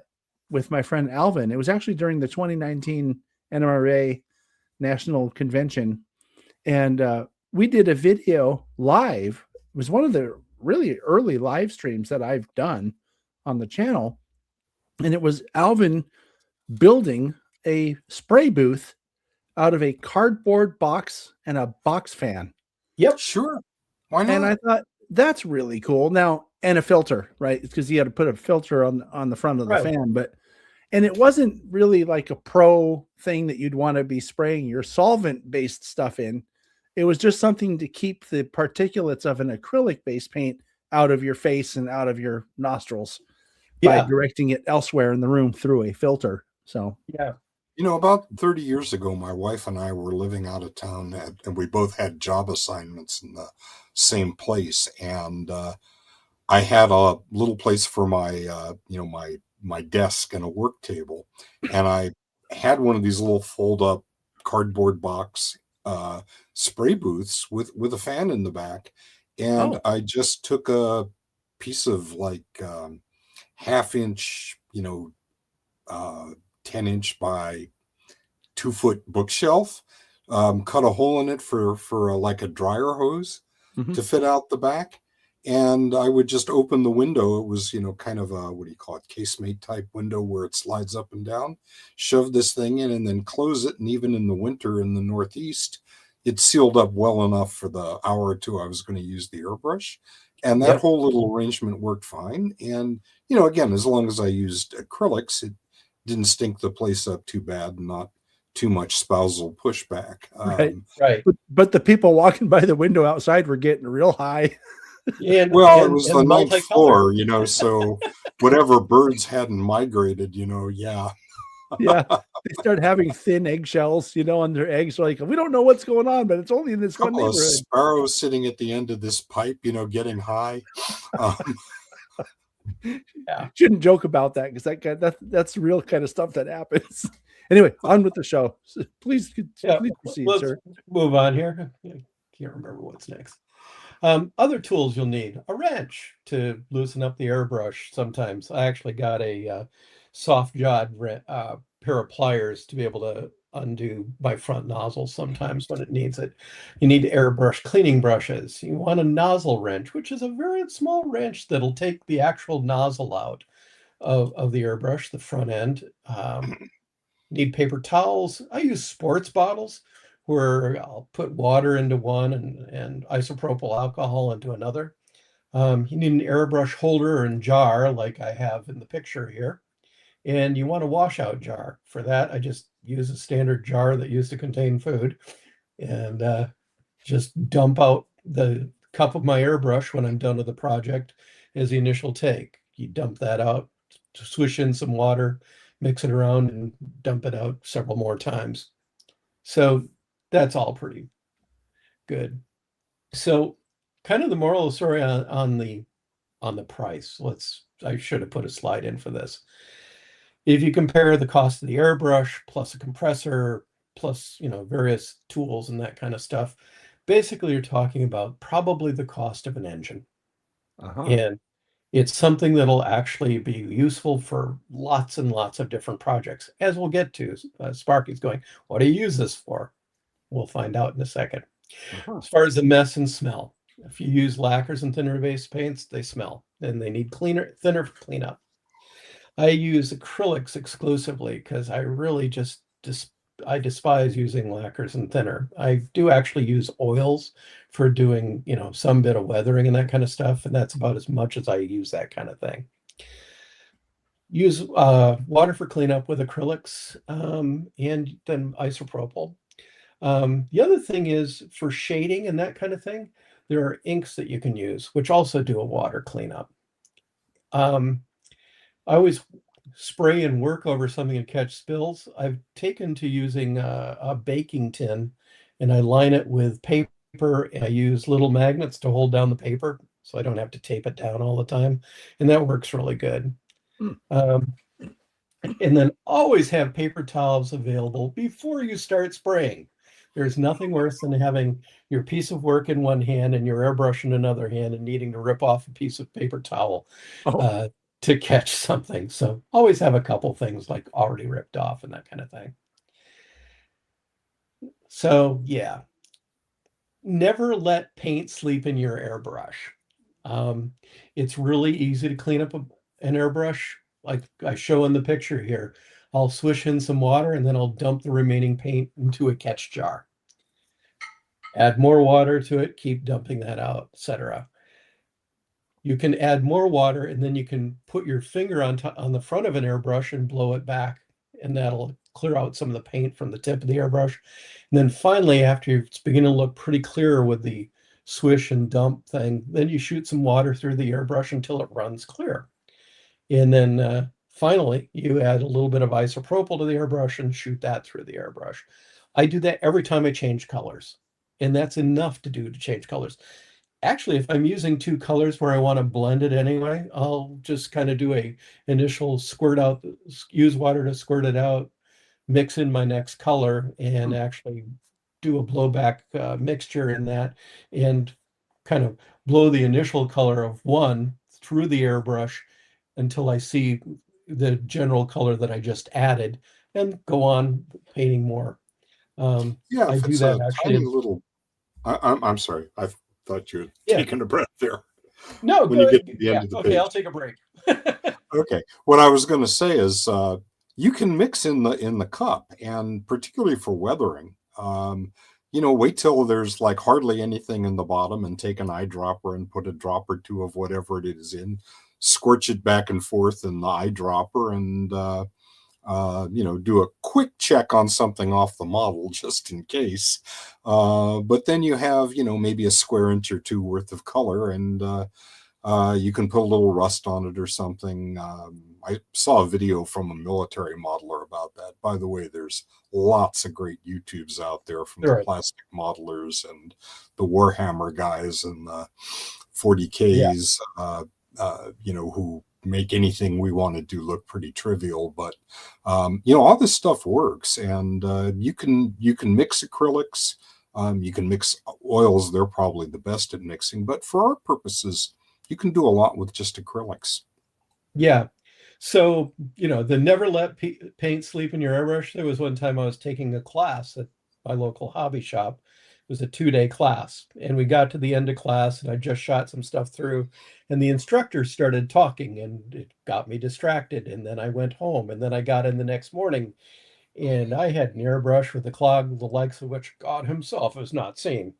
with my friend Alvin. It was actually during the 2019 NMRA National Convention, and we did a video live. It was one of the really early live streams that I've done on the channel, and it was Alvin building a spray booth out of a cardboard box and a box fan. Yep, sure. Why not? And I thought, that's really cool. Now, and a filter, right? It's because you had to put a filter on the front of the fan, and it wasn't really like a pro thing that you'd want to be spraying your solvent-based stuff in. It was just something to keep the particulates of an acrylic-based paint out of your face and out of your nostrils by directing it elsewhere in the room through a filter. So yeah. You know, about 30 years ago, my wife and I were living out of town, and we both had job assignments in the same place. And I had a little place for my, my desk and a work table, and I had one of these little fold-up cardboard box uh, spray booths with a fan in the back, and Oh, I just took a piece of like half inch, 10-inch by 2 foot bookshelf, cut a hole in it for like a dryer hose mhm. to fit out the back. And I would just open the window. It was, kind of a, what do you call it, casemate type window where it slides up and down. Shove this thing in and then close it. And even in the winter in the Northeast, it sealed up well enough for the hour or two I was going to use the airbrush. And that Yep. whole little arrangement worked fine. And, again, as long as I used acrylics, it didn't stink the place up too bad, and not too much spousal pushback. Right. Right. But the people walking by the window outside were getting real high. And Well, it and was the and ninth multicolored. floor, so whatever birds hadn't migrated, yeah. Yeah. They start having thin eggshells, on their eggs. They're like, we don't know what's going on, but it's only in this one Couple of neighborhood. sparrows sitting at the end of this pipe, getting high. Um, Yeah. Shouldn't joke about that because that's the real kind of stuff that happens. Anyway, on with the show. So please Yeah. proceed, Let's sir. move on here. I can't remember what's next. Other tools you'll need: a wrench to loosen up the airbrush. Sometimes I actually got a soft jawed pair of pliers to be able to undo my front nozzle sometimes when it needs it. You need airbrush cleaning brushes. You want a nozzle wrench, which is a very small wrench that'll take the actual nozzle out of the airbrush, the front end. Need paper towels. I use sports bottles where I'll put water into one and isopropyl alcohol into another. You need an airbrush holder and jar like I have in the picture here. And you want a washout jar. For that, I just use a standard jar that used to contain food and just dump out the cup of my airbrush when I'm done with the project as the initial take. You dump that out, swish in some water, mix it around, and dump it out several more times. So that's all pretty good. So kind of the moral of the story on the price. I should have put a slide in for this. If you compare the cost of the airbrush plus a compressor plus various tools and that kind of stuff, basically you're talking about probably the cost of an engine. Uh-huh. And it's something that'll actually be useful for lots and lots of different projects, as we'll get to. Sparky's going, what do you use this for? We'll find out in a second. Uh-huh. As far as the mess and smell, if you use lacquers and thinner-based paints, they smell, and they need thinner for cleanup. I use acrylics exclusively because I really I despise using lacquers and thinner. I do actually use oils for doing, some bit of weathering and that kind of stuff, and that's about as much as I use that kind of thing. Use water for cleanup with acrylics, and then isopropyl. The other thing is for shading and that kind of thing, there are inks that you can use, which also do a water cleanup. I always spray and work over something and catch spills. I've taken to using a baking tin, and I line it with paper, and I use little magnets to hold down the paper so I don't have to tape it down all the time, and that works really good. Hmm. And then always have paper towels available before you start spraying. There's nothing worse than having your piece of work in one hand and your airbrush in another hand and needing to rip off a piece of paper towel Oh, to catch something. So always have a couple things like already ripped off and that kind of thing. So yeah, never let paint sleep in your airbrush. It's really easy to clean up an airbrush like I show in the picture here. I'll swish in some water and then I'll dump the remaining paint into a catch jar. Add more water to it, keep dumping that out, etc. You can add more water and then you can put your finger on the front of an airbrush and blow it back, and that'll clear out some of the paint from the tip of the airbrush. And then finally, after it's beginning to look pretty clear with the swish and dump thing, then you shoot some water through the airbrush until it runs clear. And then finally, you add a little bit of isopropyl to the airbrush and shoot that through the airbrush. I do that every time I change colors, and that's enough to change colors. Actually, if I'm using two colors where I want to blend it anyway, I'll just kind of do a initial squirt out, use water to squirt it out, mix in my next color, and actually do a blowback mixture in that, and kind of blow the initial color of one through the airbrush until I see the general color that I just added, and go on painting more. Yeah, I if do it's that a actually. tiny little, I'm sorry, I thought you were Yeah. taking a breath there. No, When go you get ahead. to the Yeah, end of the okay, page. I'll take a break. Okay. What I was going to say is you can mix in the cup, and particularly for weathering, wait till there's like hardly anything in the bottom and take an eyedropper and put a drop or two of whatever it is in, squirch it back and forth in the eyedropper, and do a quick check on something off the model just in case. But then you have, maybe a square inch or two worth of color, and you can put a little rust on it or something. I saw a video from a military modeler about that. By the way, there's lots of great YouTubes out there from the Right. plastic modelers and the Warhammer guys and the 40Ks, who make anything we want to do look pretty trivial. But all this stuff works, and you can mix acrylics. You can mix oils. They're probably the best at mixing. But for our purposes, you can do a lot with just acrylics. Yeah. So, the never let paint sleep in your airbrush. There was one time I was taking a class at my local hobby shop. It was a 2-day class, and we got to the end of class, and I just shot some stuff through, and the instructor started talking, and it got me distracted. And then I went home, and then I got in the next morning, and I had an airbrush with a clog the likes of which God himself has not seen.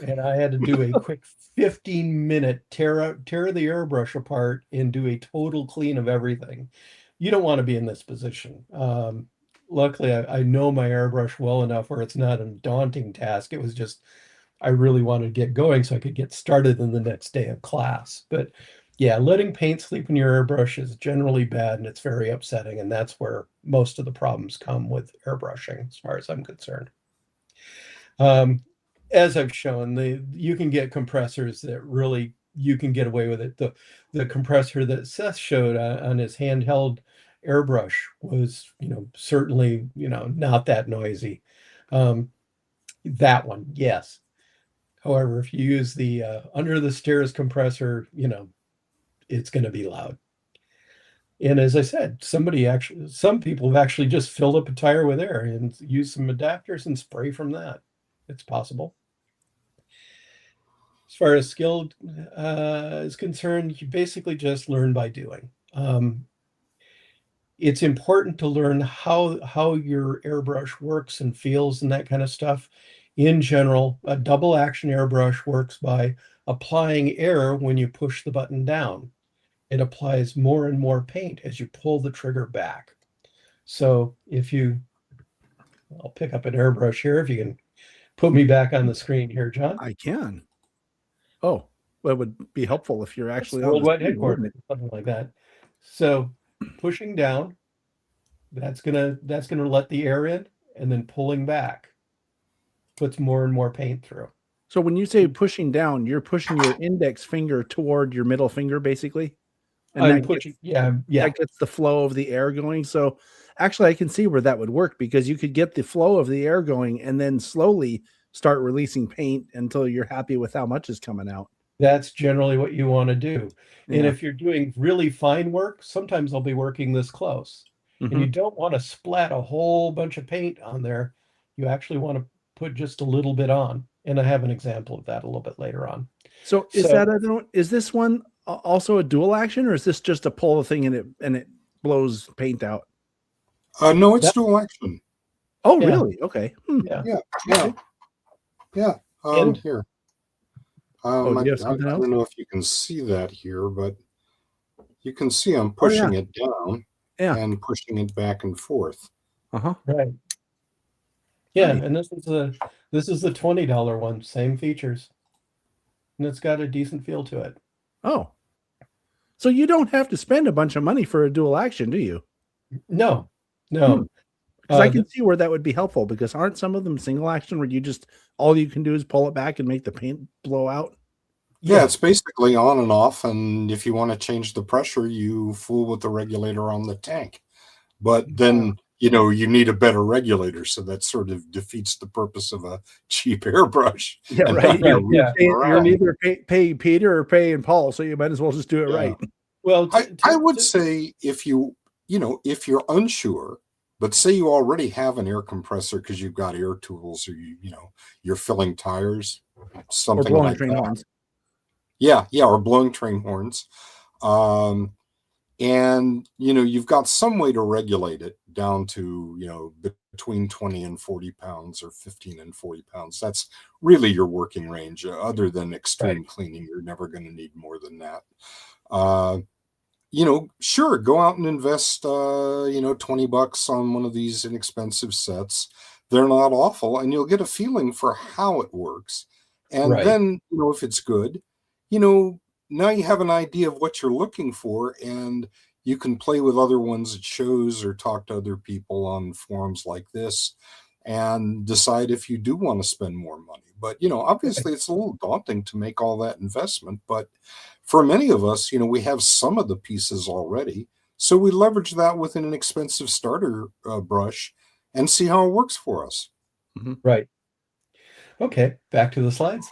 And I had to do a quick 15-minute tear the airbrush apart and do a total clean of everything. You don't want to be in this position. Luckily, I know my airbrush well enough where it's not a daunting task. It was just, I really wanted to get going so I could get started in the next day of class. But yeah, letting paint sleep in your airbrush is generally bad, and it's very upsetting. And that's where most of the problems come with airbrushing, as far as I'm concerned. As I've shown, you can get compressors that really, you can get away with it. The compressor that Seth showed on his handheld airbrush was, certainly, not that noisy. That one, yes. However, if you use the under the stairs compressor, it's going to be loud. And as I said, some people have actually just filled up a tire with air and used some adapters and spray from that. It's possible. As far as skill is concerned, you basically just learn by doing. It's important to learn how your airbrush works and feels and that kind of stuff. In general, a double action airbrush works by applying air when you push the button down. It applies more and more paint as you pull the trigger back. So I'll pick up an airbrush here if you can put me back on the screen here, John. I can. Oh, well, it would be helpful if you're actually on the Worldwide screen, wouldn't headquarters, something like that. So pushing down, that's gonna let the air in, and then pulling back puts more and more paint through. So when you say pushing down, you're pushing your index finger toward your middle finger, basically, and I'm pushing, yeah. that gets the flow of the air going. So actually, I can see where that would work, because you could get the flow of the air going and then slowly start releasing paint until you're happy with how much is coming out. That's generally what you want to do. Yeah. And if you're doing really fine work, sometimes I'll be working this close. And you don't want to splat a whole bunch of paint on there. You actually want to put just a little bit on. And I have an example of that a little bit later on. So is this one also a dual action, or is this just a pull the thing and it blows paint out? No, it's dual action. Oh, yeah. Really? Okay. Yeah. And here. Do you have something else? I don't know if you can see that here, but you can see I'm pushing it down and pushing it back and forth. Right. Yeah, nice. And this is the $20 one, same features. And it's got a decent feel to it. Oh. So you don't have to spend a bunch of money for a dual action, do you? No, no. Because I can see where that would be helpful, because aren't some of them single action where you just, all you can do is pull it back and make the paint blow out? Yeah, it's basically on and off, and if you want to change the pressure, you fool with the regulator on the tank. But then, you know, you need a better regulator, so that sort of defeats the purpose of a cheap airbrush. Yeah, And right. now Yeah. You're neither pay Peter or paying Paul, so you might as well just do it Yeah. right. Well, I would say if you know, if you're unsure, but say you already have an air compressor because you've got air tools, or you know, you're filling tires, Or something blowing like train that. horns. Yeah, or blowing train horns. And you know, you've got some way to regulate it down to, you know, between 20 and 40 pounds, or 15 and 40 pounds. That's really your working range. Other than extreme cleaning, you're never going to need more than that. You know, sure, go out and invest, you know, $20 on one of these inexpensive sets. They're not awful, and you'll get a feeling for how it works. And then, you know, if it's good, you know, now you have an idea of what you're looking for, and you can play with other ones at shows or talk to other people on forums like this and decide if you do want to spend more money. But, you know, obviously it's a little daunting to make all that investment, but for many of us, you know, we have some of the pieces already. So we leverage that with an inexpensive starter brush and see how it works for us. Right. Okay, back to the slides.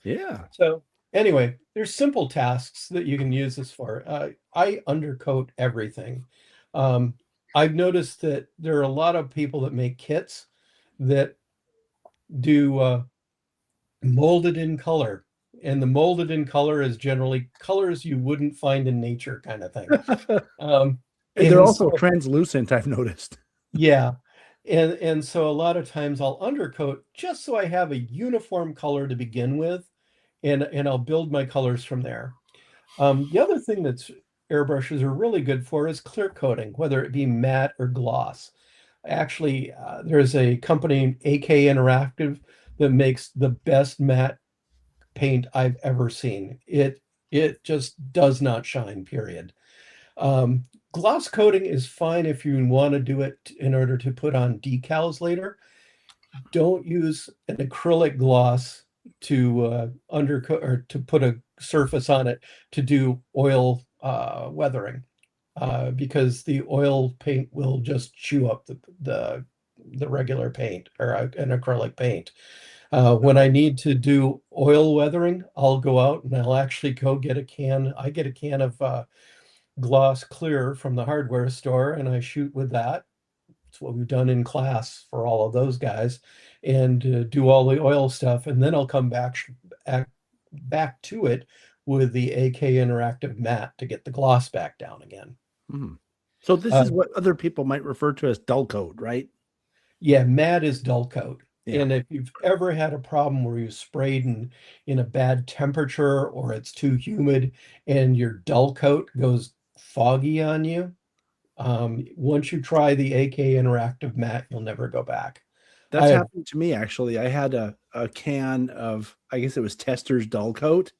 Yeah. So anyway, there's simple tasks that you can use this for. I undercoat everything. I've noticed that there are a lot of people that make kits that do molded in color. And the molded in color is generally colors you wouldn't find in nature, kind of thing. And they're and also so- translucent, I've noticed. Yeah. And so a lot of times I'll undercoat just so I have a uniform color to begin with, and I'll build my colors from there. The other thing that's airbrushes are really good for is clear coating, whether it be matte or gloss. Actually, there's a company, AK Interactive, that makes the best matte paint I've ever seen. It just does not shine, period. Gloss coating is fine if you want to do it in order to put on decals later. Don't use an acrylic gloss to undercoat or to put a surface on it to do oil weathering, because the oil paint will just chew up the regular paint or an acrylic paint. When I need to do oil weathering, I'll go out and I'll actually go get a can. I get a can of gloss clear from the hardware store, and I shoot with that. It's what we've done in class for all of those guys, and do all the oil stuff, and then I'll come back to it with the AK Interactive matte to get the gloss back down again. So this is what other people might refer to as dull coat, right? Yeah, matte is dull coat. Yeah. And if you've ever had a problem where you sprayed in a bad temperature, or it's too humid and your dull coat goes foggy on you, once you try the AK Interactive matte, you'll never go back. That's happened to me, actually. I had a can of, I guess it was Tester's dull coat,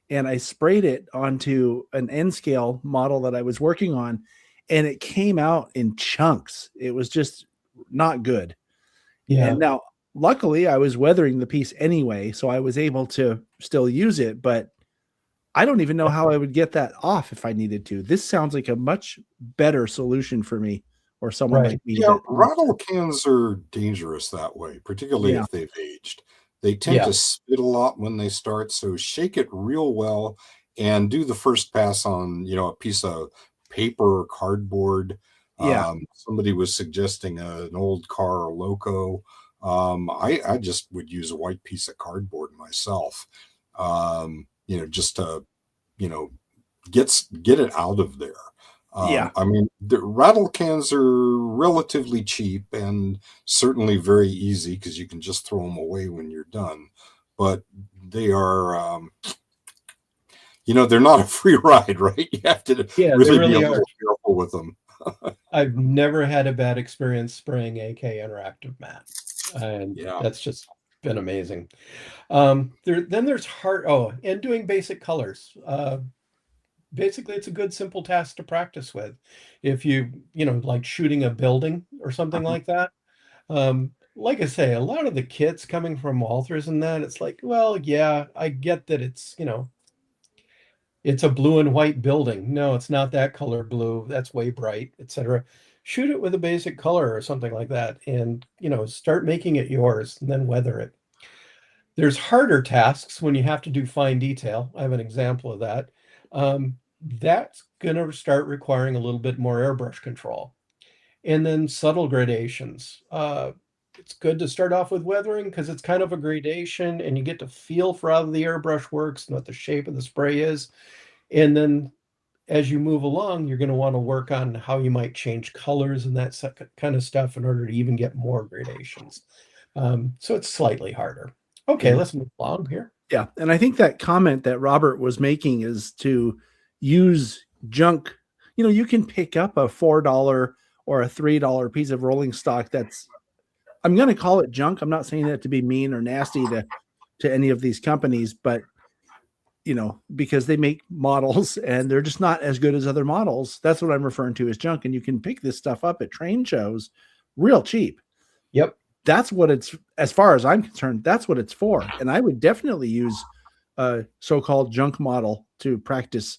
and I sprayed it onto an N scale model that I was working on, and it came out in chunks. It was just not good. Yeah. And now, luckily, I was weathering the piece anyway, so I was able to still use it, but I don't even know how I would get that off if I needed to. This sounds like a much better solution for me, or someone like me. Yeah, rattle cans are dangerous that way, particularly if they've aged. They tend to spit a lot when they start, so shake it real well and do the first pass on, you know, a piece of paper or cardboard. Somebody was suggesting an old car or loco. I just would use a white piece of cardboard myself, you know, just to, you know, get it out of there. I mean, the rattle cans are relatively cheap and certainly very easy because you can just throw them away when you're done. But they are, you know, they're not a free ride, right? You have to really be a little careful with them. I've never had a bad experience spraying AK Interactive matte, and that's just been amazing. Then there's and doing basic colors. basically it's a good simple task to practice with. If like shooting a building or something like that. Like I say, a lot of the kits coming from Walthers and that, it's like, well, yeah, I get that it's a blue and white building. No, it's not that color blue. That's way bright, etc. Shoot it with a basic color or something like that, and start making it yours, and then weather it. There's harder tasks when you have to do fine detail. I have an example of that. That's going to start requiring a little bit more airbrush control. And then subtle gradations. It's good to start off with weathering because it's kind of a gradation and you get to feel for how the airbrush works and what the shape of the spray is. And then as you move along, you're going to want to work on how you might change colors and that kind of stuff in order to even get more gradations. So it's slightly harder. Okay, let's move along here. Yeah. And I think that comment that Robert was making is to use junk. You can pick up a $4 or a $3 piece of rolling stock that's, I'm going to call it junk. I'm not saying that to be mean or nasty to any of these companies, but because they make models and they're just not as good as other models. That's what I'm referring to as junk. And you can pick this stuff up at train shows real cheap. Yep. That's what it's, as far as I'm concerned, that's what it's for. And I would definitely use a so-called junk model to practice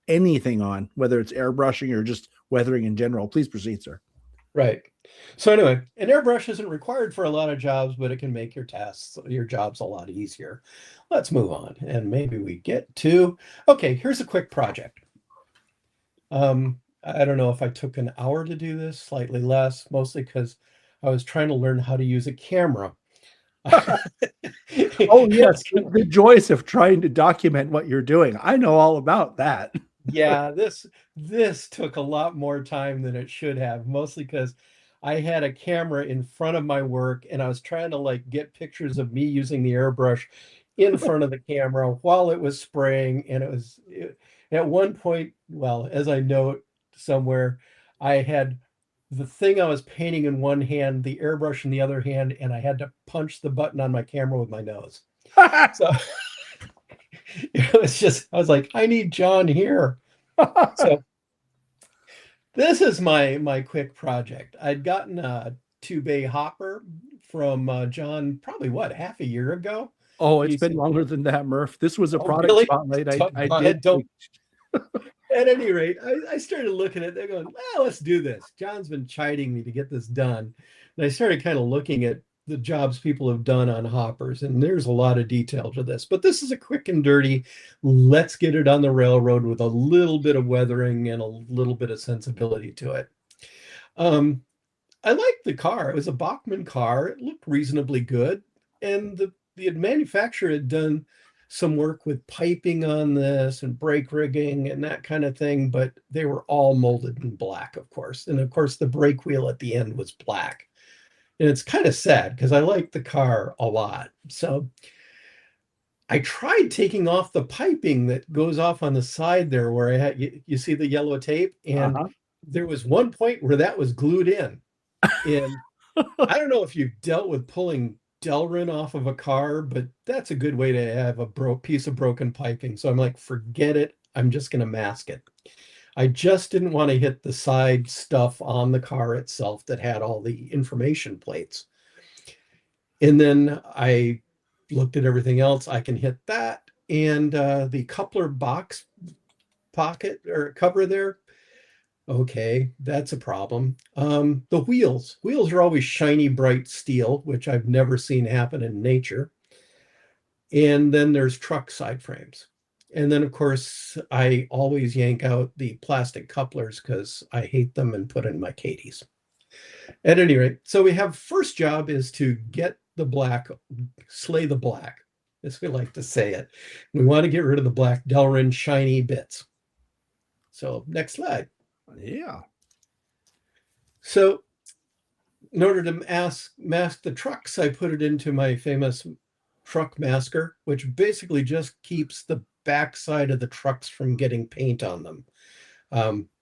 anything on, whether it's airbrushing or just weathering in general. Please proceed, sir. Right. So anyway, an airbrush isn't required for a lot of jobs, but it can make your jobs a lot easier. Let's move on. And maybe we get to, okay, here's a quick project. I don't know if I took an hour to do this, slightly less, mostly because I was trying to learn how to use a camera. Oh, yes. The joys of trying to document what you're doing. I know all about that. Yeah, this took a lot more time than it should have, mostly because I had a camera in front of my work and I was trying to get pictures of me using the airbrush in front of the camera while it was spraying. And at one point, well, as I note somewhere, I had the thing I was painting in one hand, the airbrush in the other hand, and I had to punch the button on my camera with my nose. So it was just, I was like, I need John here. So this is my quick project. I'd gotten a 2-bay hopper from John probably half a year ago. Oh, it's been longer than that, Murf. This was a product really? spotlight. I did. At any rate, I started looking at it going, well, let's do this. John's been chiding me to get this done. And I started kind of looking at the jobs people have done on hoppers, and there's a lot of detail to this. But this is a quick and dirty, let's get it on the railroad with a little bit of weathering and a little bit of sensibility to it. I liked the car. It was a Bachmann car. It looked reasonably good. And the manufacturer had done some work with piping on this and brake rigging and that kind of thing, but they were all molded in black, of course. And of course, the brake wheel at the end was black. And it's kind of sad because I like the car a lot. So I tried taking off the piping that goes off on the side there where I had, you see the yellow tape, and there was one point where that was glued in. And I don't know if you've dealt with pulling Delrin off of a car, but that's a good way to have a piece of broken piping. So I'm like, forget it. I'm just going to mask it. I just didn't want to hit the side stuff on the car itself that had all the information plates. And then I looked at everything else. I can hit that. And the coupler box pocket or cover there. Okay, that's a problem. The wheels are always shiny, bright steel, which I've never seen happen in nature. And then there's truck side frames. And then, of course, I always yank out the plastic couplers because I hate them and put in my Cadies. At any rate, so we have first job is to get the black, slay the black, as we like to say it. We want to get rid of the black Delrin shiny bits. So next slide. Yeah. So in order to mask the trucks, I put it into my famous truck masker, which basically just keeps the backside of the trucks from getting paint on them.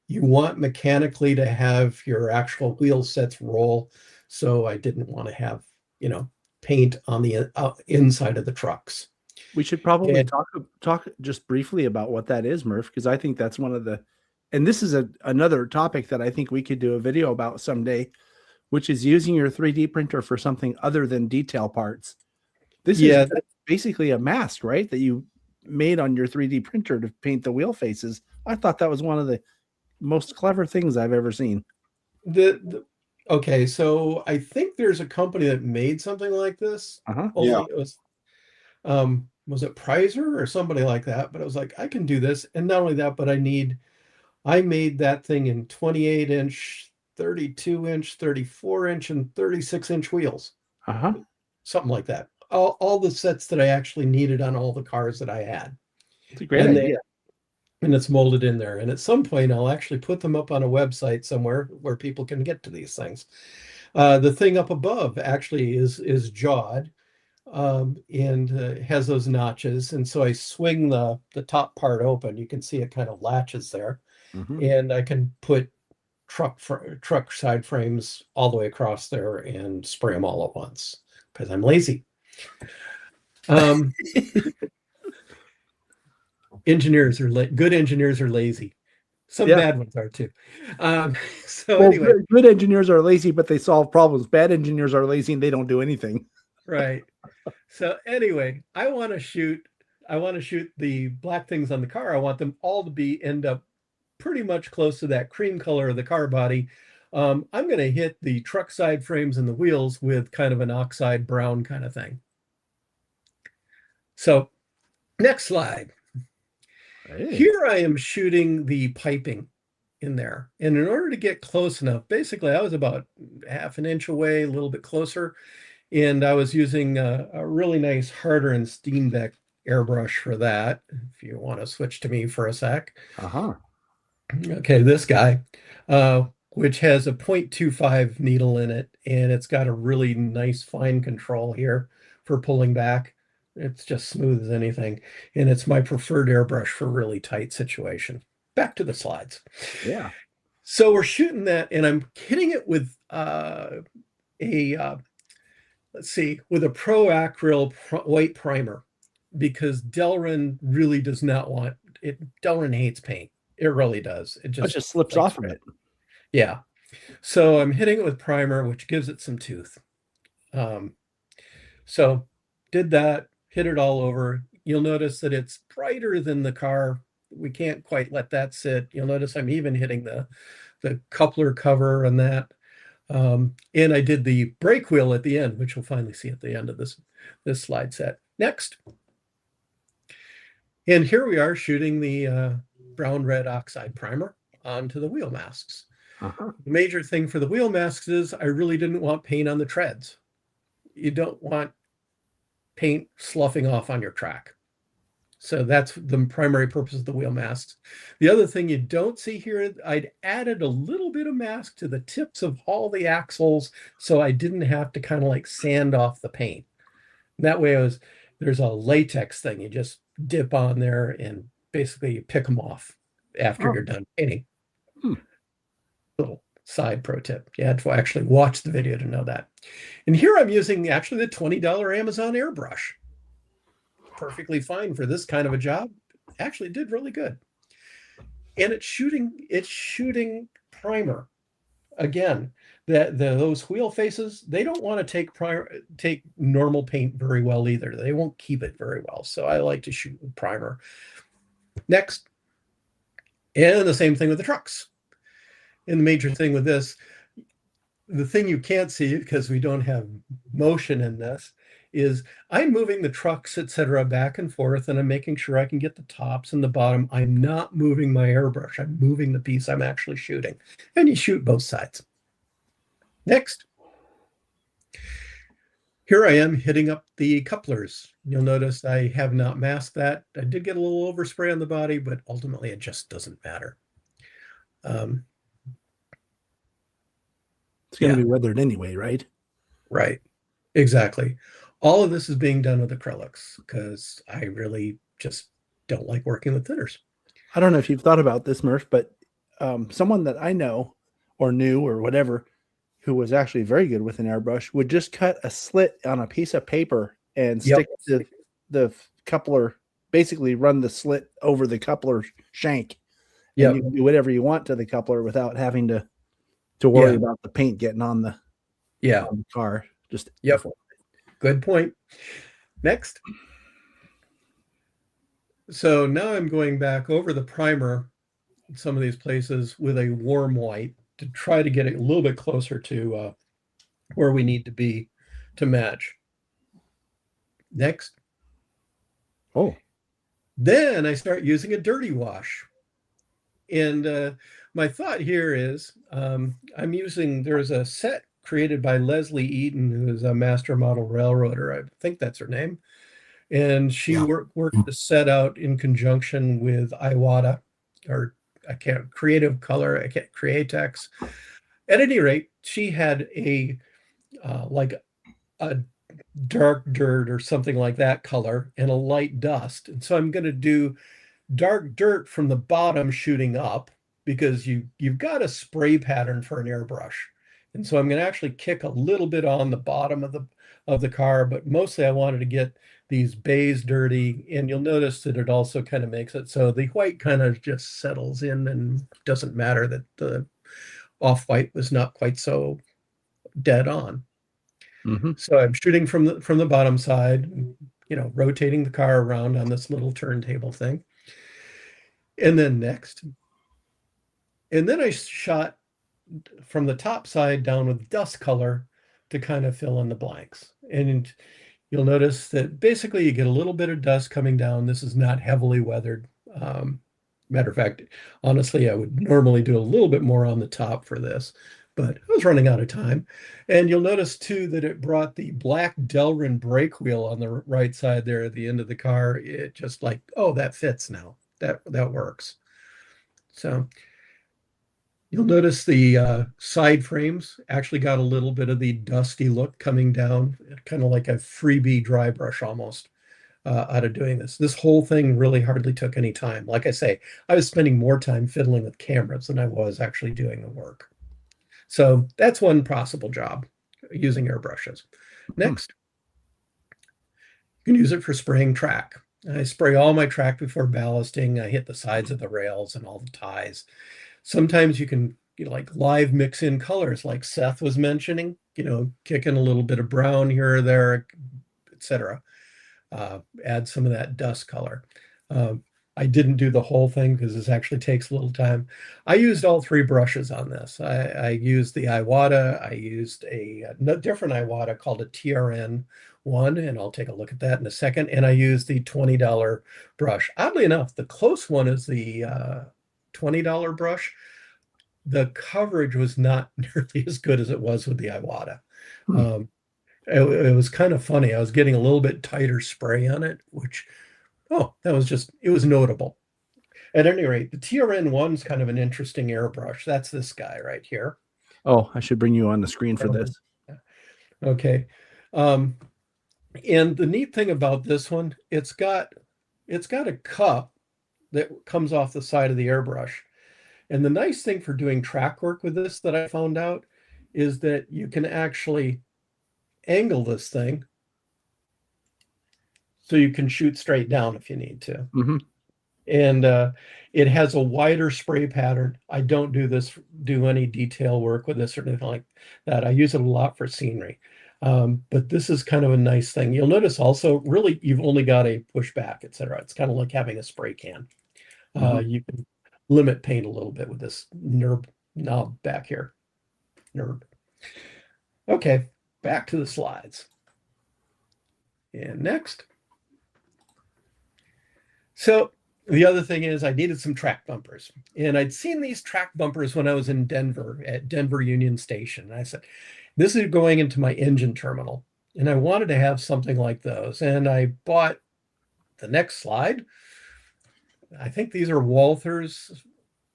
You want mechanically to have your actual wheel sets roll. So I didn't want to have, paint on the inside of the trucks. We should probably And- talk just briefly about what that is, Murph, because I think that's one of the, and this is another topic that I think we could do a video about someday, which is using your 3D printer for something other than detail parts. This is basically a mask, right? That you made on your 3D printer to paint the wheel faces. I thought that was one of the most clever things I've ever seen. Okay, so I think there's a company that made something like this. Only Yeah. it was it Prizer or somebody like that? But I was like, I can do this, and not only that, but I made that thing in 28-inch, 32-inch, 34-inch, and 36-inch wheels. Something like that. All the sets that I actually needed on all the cars that I had. It's a great idea. And it's molded in there. And at some point, I'll actually put them up on a website somewhere where people can get to these things. The thing up above actually is jawed and has those notches. And so I swing the top part open. You can see it kind of latches there. And I can put truck side frames all the way across there and spray them all at once because I'm lazy. Good engineers are lazy. Some bad ones are too. Anyway, good engineers are lazy, but they solve problems. Bad engineers are lazy and they don't do anything. Right. So anyway, I want to shoot the black things on the car. I want them all to end up pretty much close to that cream color of the car body. I'm going to hit the truck side frames and the wheels with kind of an oxide brown kind of thing. So next slide. Hey. Here I am shooting the piping in there. And in order to get close enough, basically I was about half an inch away, a little bit closer. And I was using a really nice Harder and Steenbeck airbrush for that. If you want to switch to me for a sec. Okay, this guy, which has a 0.25 needle in it. And it's got a really nice fine control here for pulling back. It's just smooth as anything. And it's my preferred airbrush for really tight situation. Back to the slides. Yeah. So we're shooting that and I'm hitting it with with a Pro Acryl white primer because Delrin really does not want it. Delrin hates paint. It really does. It just slips off from it. Yeah. So I'm hitting it with primer, which gives it some tooth. So did that. Hit it all over. You'll notice that it's brighter than the car. We can't quite let that sit. You'll notice I'm even hitting the coupler cover and that. And I did the brake wheel at the end, which we'll finally see at the end of this slide set. Next. And here we are shooting the brown red oxide primer onto the wheel masks. The major thing for the wheel masks is I really didn't want paint on the treads. You don't want paint sloughing off on your track. So that's the primary purpose of the wheel masks. The other thing you don't see here, I'd added a little bit of mask to the tips of all the axles so I didn't have to kind of like sand off the paint. And that way there's a latex thing. You just dip on there and basically you pick them off after you're done painting. Little side pro tip. You had to actually watch the video to know that. And here I'm using actually the $20 Amazon airbrush. Perfectly fine for this kind of a job. Actually did really good. And it's shooting primer. Again, those wheel faces, they don't want to take normal paint very well either. They won't keep it very well. So I like to shoot with primer. Next. And the same thing with the trucks. And the major thing with this, the thing you can't see because we don't have motion in this, is I'm moving the trucks, etc., back and forth, and I'm making sure I can get the tops and the bottom. I'm not moving my airbrush. I'm moving the piece I'm actually shooting. And you shoot both sides. Next. Here I am hitting up the couplers. You'll notice I have not masked that. I did get a little overspray on the body, but ultimately it just doesn't matter. It's going to be weathered anyway, right? Right. Exactly. All of this is being done with acrylics because I really just don't like working with thinners. I don't know if you've thought about this, Murph, but someone that I know or knew or whatever who was actually very good with an airbrush would just cut a slit on a piece of paper and stick the coupler, basically run the slit over the coupler shank. Yeah. And you can do whatever you want to the coupler without having to worry Yeah. about the paint getting on the Yeah. car. Just Yep. before. Good point. Next. So now I'm going back over the primer in some of these places with a warm white to try to get it a little bit closer to where we need to be to match. Next. Oh. Then I start using a dirty wash. And my thought here is there's a set created by Leslie Eaton, who is a master model railroader. I think that's her name. And she worked the set out in conjunction with Iwata, or Creative Color, Createx. At any rate, she had like a dark dirt or something like that color and a light dust. And so I'm going to do dark dirt from the bottom shooting up, because you've got a spray pattern for an airbrush. And so I'm going to actually kick a little bit on the bottom of the car, but mostly I wanted to get these bays dirty. And you'll notice that it also kind of makes it so the white kind of just settles in, and doesn't matter that the off-white was not quite so dead on. Mm-hmm. So I'm shooting from the bottom side, rotating the car around on this little turntable thing. And then next. And then I shot from the top side down with dust color to kind of fill in the blanks. And you'll notice that basically you get a little bit of dust coming down. This is not heavily weathered. Matter of fact, honestly, I would normally do a little bit more on the top for this, but I was running out of time. And you'll notice too that it brought the black Delrin brake wheel on the right side there at the end of the car. It just like, oh, that fits now. That works. So you'll notice the side frames actually got a little bit of the dusty look coming down, kind of like a freebie dry brush almost out of doing this. This whole thing really hardly took any time. Like I say, I was spending more time fiddling with cameras than I was actually doing the work. So that's one possible job, using airbrushes. Next, you can use it for spraying track. I spray all my track before ballasting. I hit the sides of the rails and all the ties. Sometimes you can like live mix in colors, like Seth was mentioning, kick in a little bit of brown here or there, etc. Add some of that dust color. I didn't do the whole thing because this actually takes a little time. I used all three brushes on this. I used the Iwata. I used a different Iwata called a TRN1, and I'll take a look at that in a second. And I used the $20 brush. Oddly enough, the close one is the $20 brush. The coverage was not nearly as good as it was with the Iwata. It was kind of funny. I was getting a little bit tighter spray on it, which, it was notable. At any rate, the TRN1 is kind of an interesting airbrush. That's this guy right here. Oh, I should bring you on the screen for this. Okay. And the neat thing about this one, it's got a cup that comes off the side of the airbrush. And the nice thing for doing track work with this that I found out is that you can actually angle this thing so you can shoot straight down if you need to. Mm-hmm. And it has a wider spray pattern. I don't do any detail work with this or anything like that. I use it a lot for scenery. But this is kind of a nice thing. You'll notice also, really, you've only got a pushback, etc. It's kind of like having a spray can. You can limit paint a little bit with this knob back here. Okay, back to the slides. And next. So the other thing is I needed some track bumpers. And I'd seen these track bumpers when I was in Denver at Denver Union Station. And I said, this is going into my engine terminal. And I wanted to have something like those. And I bought the next slide. I think these are Walther's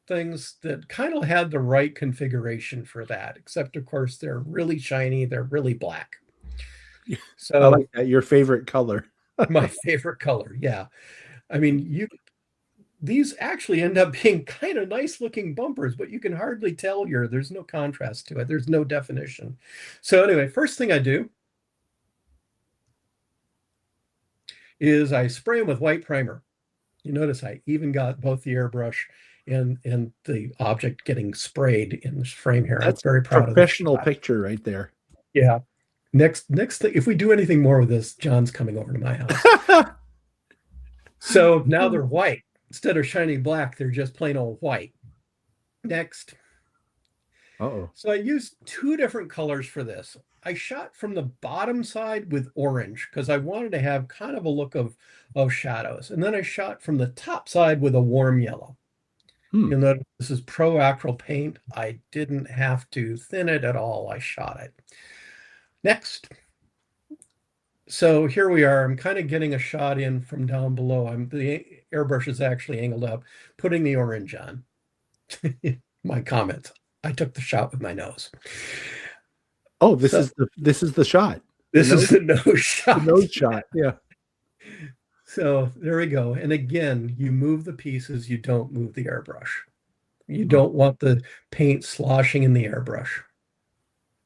things that kind of had the right configuration for that, except of course they're really shiny, they're really black. So I like that. Your favorite color. My favorite color, yeah. I mean, these actually end up being kind of nice looking bumpers, but you can hardly tell here. There's no contrast to it. There's no definition. So anyway, first thing I do is I spray them with white primer. You notice I even got both the airbrush and the object getting sprayed in this frame here. That's I'm very proud of this professional shot. picture right there. Yeah. Next thing, if we do anything more with this, John's coming over to my house. So now they're white. Instead of shiny black, they're just plain old white. Next. Uh-oh. So I used two different colors for this. I shot from the bottom side with orange because I wanted to have kind of a look of shadows. And then I shot from the top side with a warm yellow. You'll notice this is pro acrylic paint. I didn't have to thin it at all. I shot it. Next. So here we are. I'm kind of getting a shot in from down below. The airbrush is actually angled up, putting the orange on. My comments. I took the shot with my nose. Oh, this is the shot. This is the nose shot. The nose shot. Yeah. So there we go. And again, you move the pieces, you don't move the airbrush. You don't want the paint sloshing in the airbrush.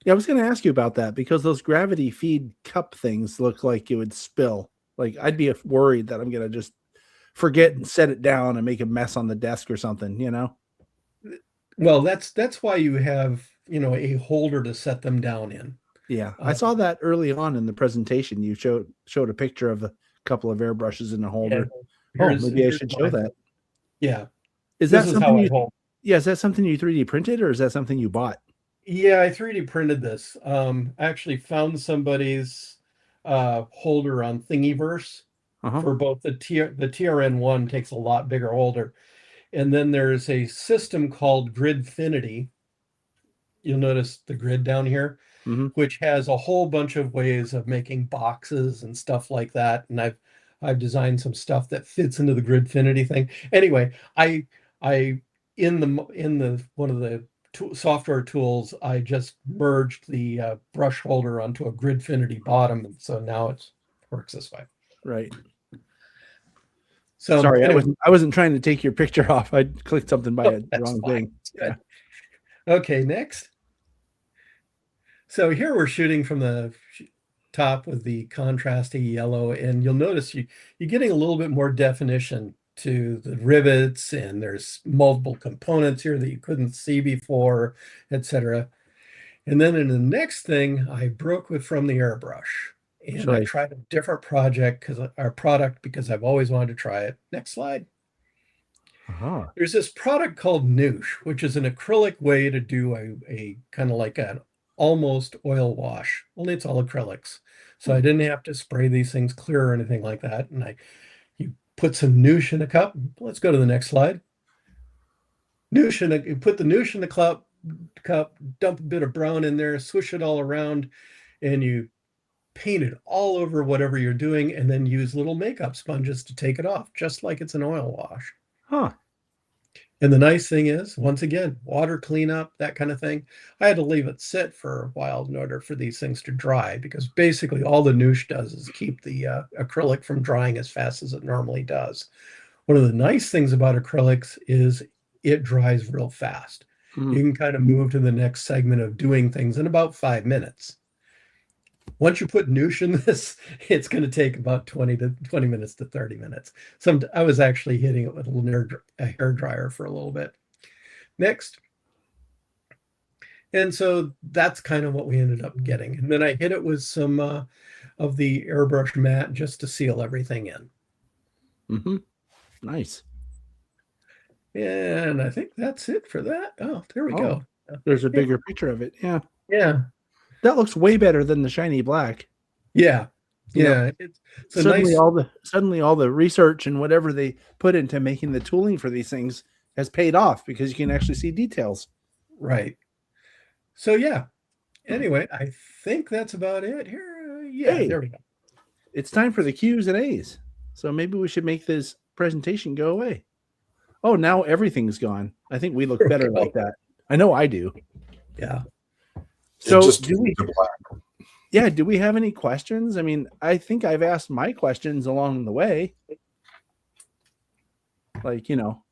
Yeah, I was going to ask you about that because those gravity feed cup things look like it would spill. Like I'd be worried that I'm going to just forget and set it down and make a mess on the desk or something, you know? Well, that's why you have, a holder to set them down in. Yeah. I saw that early on in the presentation. You showed a picture of a couple of airbrushes in a holder. Yeah. Maybe I should show that. Yeah. Is that something is that something you 3D printed or is that something you bought? Yeah, I 3D printed this. I actually found somebody's holder on Thingiverse for both the TRN1 takes a lot bigger holder. And then there's a system called Gridfinity. You'll notice the grid down here, which has a whole bunch of ways of making boxes and stuff like that. And I've designed some stuff that fits into the Gridfinity thing. Anyway, I in the one of the software tools, I just merged the brush holder onto a Gridfinity bottom, and so now it works this way. Right. So sorry, anyway. I wasn't trying to take your picture off. I clicked something by the wrong thing. Yeah. Okay, next. So here we're shooting from the top with the contrasty yellow, and you'll notice you're getting a little bit more definition to the rivets, and there's multiple components here that you couldn't see before, etc. And then in the next thing, I broke from the airbrush. And I tried a different product because I've always wanted to try it. Next slide. There's this product called Noosh, which is an acrylic way to do a kind of like an almost oil wash, only it's all acrylics. So I didn't have to spray these things clear or anything like that. And you put some Noosh in a cup. Let's go to the next slide. You put the Noosh in the cup, dump a bit of brown in there, swish it all around, and you paint it all over whatever you're doing, and then use little makeup sponges to take it off, just like it's an oil wash. And the nice thing is, once again, water cleanup, that kind of thing. I had to leave it sit for a while in order for these things to dry, because basically all the Noosh does is keep the acrylic from drying as fast as it normally does. One of the nice things about acrylics is it dries real fast. You can kind of move to the next segment of doing things in about 5 minutes. Once you put Noosh in this, it's going to take about 20 minutes to 30 minutes. I was actually hitting it with a hair dryer for a little bit. Next. And so that's kind of what we ended up getting. And then I hit it with some of the airbrush matte just to seal everything in. Nice. And I think that's it for that. Oh, there we go. There's a bigger picture of it. Yeah. Yeah. That looks way better than the shiny black. Yeah. Yeah. It's suddenly all the research and whatever they put into making the tooling for these things has paid off because you can actually see details. Right. So yeah. Anyway, I think that's about it here. Yeah, there we go. It's time for the Q's and A's. So maybe we should make this presentation go away. Oh, now everything's gone. I think we look better like that. I know I do. Yeah. So do we have any questions? I mean, I think I've asked my questions along the way. Like,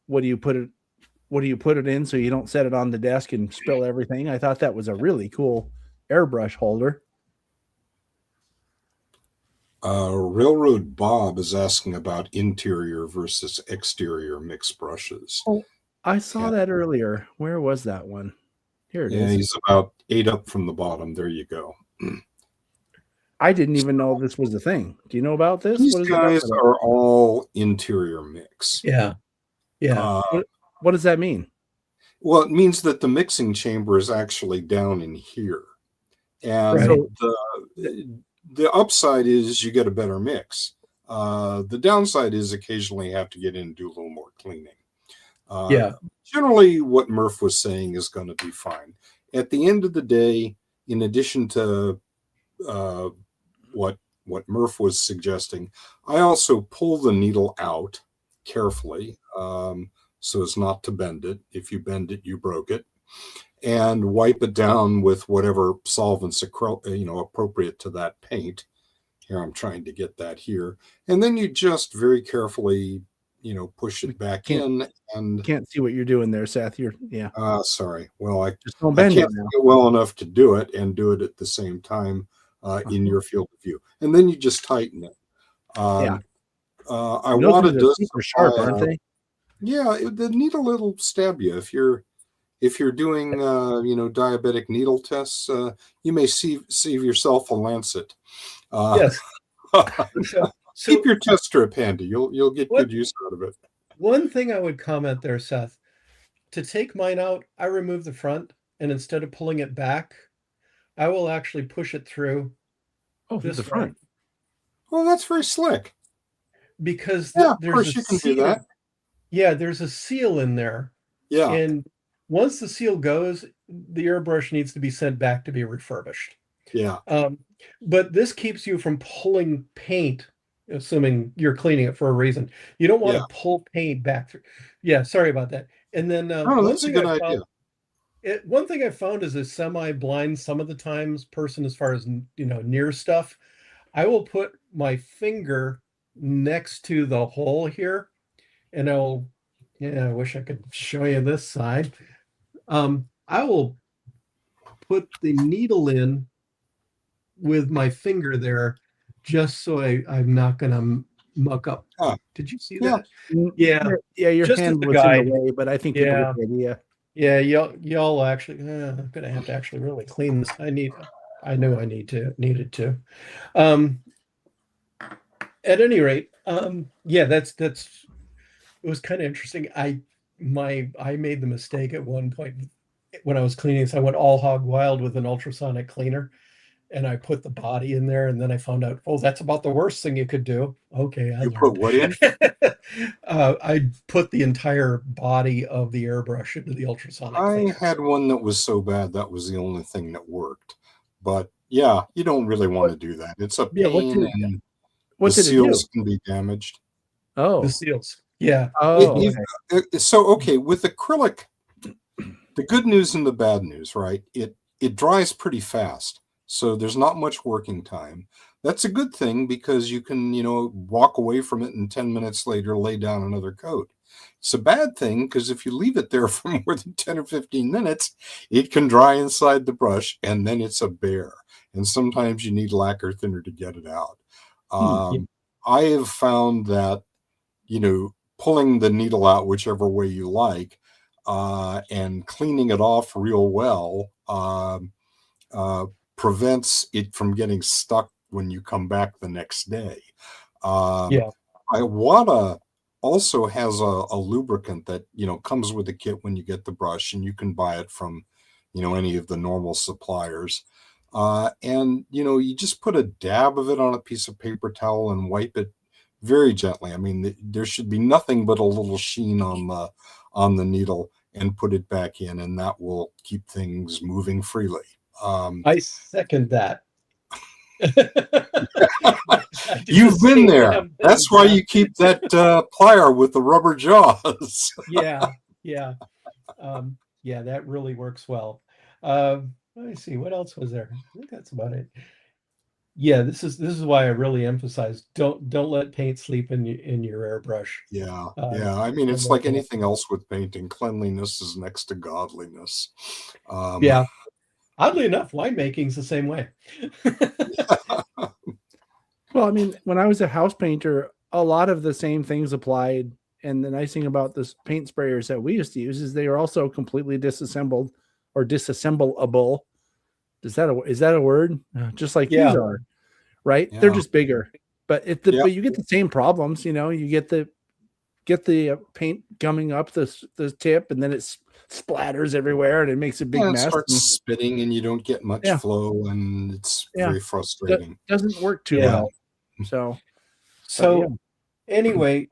what do you put it in so you don't set it on the desk and spill everything? I thought that was a really cool airbrush holder. Railroad Bob is asking about interior versus exterior mix brushes. Oh, I saw Yeah. that earlier. Where was that one? Here it Yeah, is. he's about 8 up from the bottom. There you go. I didn't even know this was a thing. Do you know about this? These What is it guys represent? are all interior mix. Yeah. Yeah. What does that mean? Well, it means that the mixing chamber is actually down in here. And Right. So the upside is you get a better mix. The downside is occasionally you have to get in and do a little more cleaning. Yeah. Generally, what Murf was saying is going to be fine. At the end of the day, in addition to what Murf was suggesting, I also pull the needle out carefully so as not to bend it. If you bend it, you broke it, and wipe it down with whatever solvents appropriate to that paint. Here I'm trying to get that here, and then you just very carefully push it back in. And can't see what you're doing there, Seth. sorry. Well, Just don't I bend can't it now. see it well enough to do it and do it at the same time in your field of view. And then you just tighten it. Yeah. Those Iwata things are does super sharp, supply, aren't they? yeah, the needle it'll stab you if you're doing diabetic needle tests. You may save yourself a lancet. Yes. So Keep your test strip handy. You'll get What- good use out of it. one thing I would comment there, Seth, to take mine out, I remove the front, and instead of pulling it back, I will actually push it through Oh, through this the front. way, Well, that's very slick. because Yeah, of there's course a you can seal. do that. Yeah, there's a seal in there, Yeah, and once the seal goes, the airbrush needs to be sent back to be refurbished. yeah. But this keeps you from pulling paint, assuming you're cleaning it for a reason. You don't want Yeah. to pull paint back through. Yeah, sorry about that. And then Oh, that's a good idea. one thing I found as a semi-blind, some of the times person, as far as near stuff, I will put my finger next to the hole here, and I wish I could show you this side. I will put the needle in with my finger there, just so I'm not going to muck up. Ah, Did you see yeah. that? Yeah. Your Just as hand a was in guide. the way, but I think you get Yeah. the idea. Yeah, y'all actually, I'm gonna have to actually really clean this. I know I needed to. At any rate, yeah, that's it was kind of interesting. I made the mistake at one point when I was cleaning this. I went all hog wild with an ultrasonic cleaner, and I put the body in there, and then I found out, oh, that's about the worst thing you could do. Okay, I You learned. put what in? I put the entire body of the airbrush into the ultrasonic I cleaner. had one that was so bad that was the only thing that worked. But yeah, you don't really want to do that. It's a Yeah, pain, and what the did it do? seals can be damaged. Oh. The seals. Yeah. Oh, So with acrylic, the good news and the bad news, right? It dries pretty fast, so there's not much working time. That's a good thing because you can walk away from it and 10 minutes later lay down another coat. It's a bad thing because if you leave it there for more than 10 or 15 minutes, it can dry inside the brush and then it's a bear. And sometimes you need lacquer thinner to get it out. I have found that pulling the needle out whichever way you like and cleaning it off real well prevents it from getting stuck when you come back the next day. Iwata also has a lubricant that comes with the kit when you get the brush, and you can buy it from any of the normal suppliers. And you just put a dab of it on a piece of paper towel and wipe it very gently. I mean, there should be nothing but a little sheen on the needle, and put it back in, and that will keep things moving freely. I second that. You've been there. That's why you keep that plier with the rubber jaws. Yeah. That really works well. Let me see, what else was there? I think that's about it. Yeah, this is why I really emphasize don't let paint sleep in your airbrush. Yeah. I mean, it's like anything else with painting. Cleanliness is next to godliness. Yeah. Oddly enough, winemaking's the same way. Well, I mean, when I was a house painter, a lot of the same things applied. And the nice thing about this paint sprayers that we used to use is they are also completely disassembled or disassemblable. Is that a word? Just like these Yeah. are, right? Yeah. They're just bigger, but Yeah. but you get the same problems. You know, you get the paint gumming up the tip, and then it splatters everywhere, and it makes a big Yeah, it mess. starts And spitting, and you don't get much Yeah. flow, and it's Yeah. very frustrating. doesn't work too Yeah. well. So, So yeah. anyway,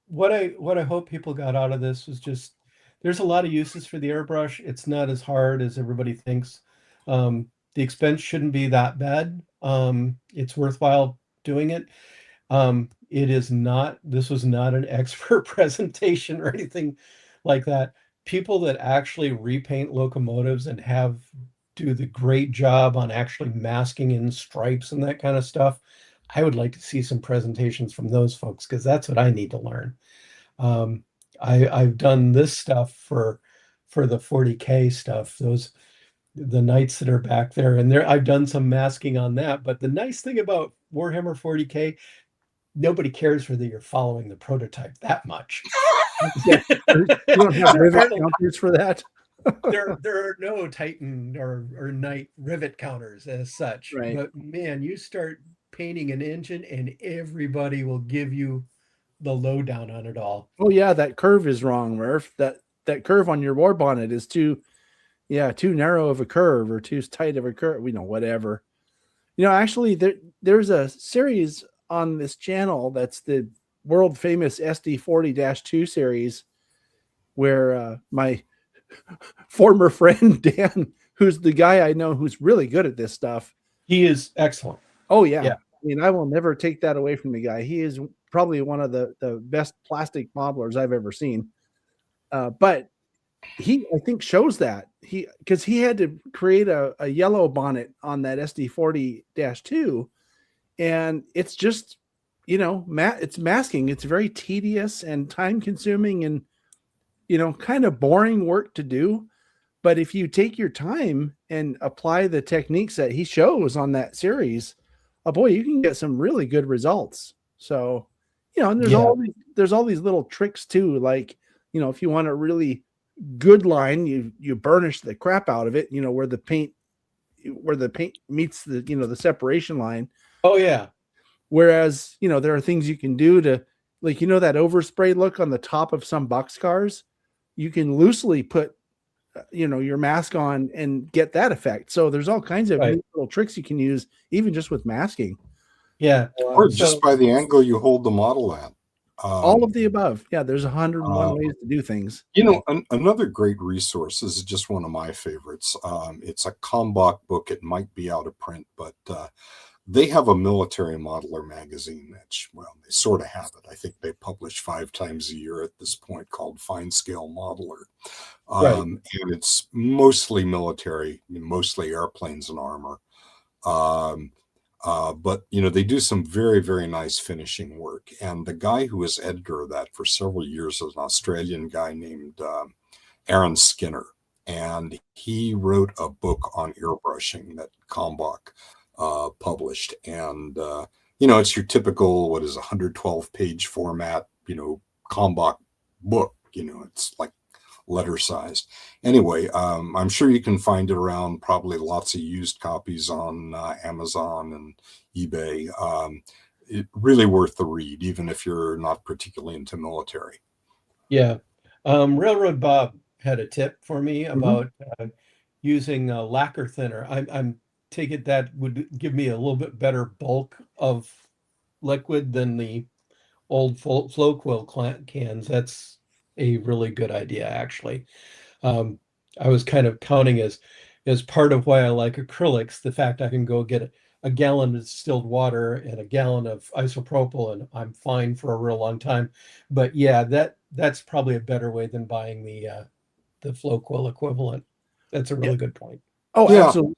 what I hope people got out of this was just there's a lot of uses for the airbrush. It's not as hard as everybody thinks. The expense shouldn't be that bad. It's worthwhile doing it. It is not, this was not an expert presentation or anything like that. People that actually repaint locomotives and do the great job on actually masking in stripes and that kind of stuff. I would like to see some presentations from those folks because that's what I need to learn. I've done this stuff for the 40K stuff, the knights that are back there, and I've done some masking on that. But the nice thing about Warhammer 40K, nobody cares whether you're following the prototype that much. Yeah. You don't have There rivet are- counters for that. there are no Titan or Knight rivet counters as such. Right. But man, you start painting an engine and everybody will give you the lowdown on it all. Oh yeah, that curve is wrong, Murph. That curve on your war bonnet is too narrow of a curve or too tight of a curve. We know, whatever. You know, actually, there's a series on this channel that's the world famous SD40-2 series, where my former friend Dan, who's the guy I know who's really good at this stuff. He is excellent. Oh yeah. Yeah. I mean, I will never take that away from the guy. He is probably one of the best plastic modelers I've ever seen. But he, I think, shows that because he had to create a yellow bonnet on that SD40-2, and it's just, you know, it's masking. It's very tedious and time consuming and, you know, kind of boring work to do. But if you take your time and apply the techniques that he shows on that series, oh boy, you can get some really good results. So, you know, and there's all these little tricks too. Like, you know, if you want a really good line, you burnish the crap out of it, you know, where the paint meets the, you know, the separation line. Oh yeah. Whereas, you know, there are things you can do to, like, you know, that overspray look on the top of some boxcars, you can loosely put, you know, your mask on and get that effect. So there's all kinds of neat little tricks you can use, even just with masking. Yeah. Or just by the angle you hold the model at. All of the above. Yeah, there's 101 ways to do things. You know, another great resource is just one of my favorites. It's a Kalmbach book. It might be out of print, but they have a military modeler magazine that's, well, they sort of have it. I think they publish 5 times a year at this point, called Fine Scale Modeler. And it's mostly military, mostly airplanes and armor. But, you know, they do some very, very nice finishing work. And the guy who was editor of that for several years was an Australian guy named Aaron Skinner. And he wrote a book on airbrushing that Kalmbach published. And, you know, it's your typical, 112-page format, you know, Kalmbach book. You know, it's like letter sized. Anyway, I'm sure you can find it around, probably lots of used copies on Amazon and eBay. It really worth the read, even if you're not particularly into military. Yeah. Railroad Bob had a tip for me about using lacquer thinner. I'm take it that would give me a little bit better bulk of liquid than the old flow quill cans. That's a really good idea, actually. I was kind of counting as part of why I like acrylics, the fact I can go get a gallon of distilled water and a gallon of isopropyl and I'm fine for a real long time. But yeah, that's probably a better way than buying the flow quill equivalent. That's a really good point. Oh, Yeah. absolutely.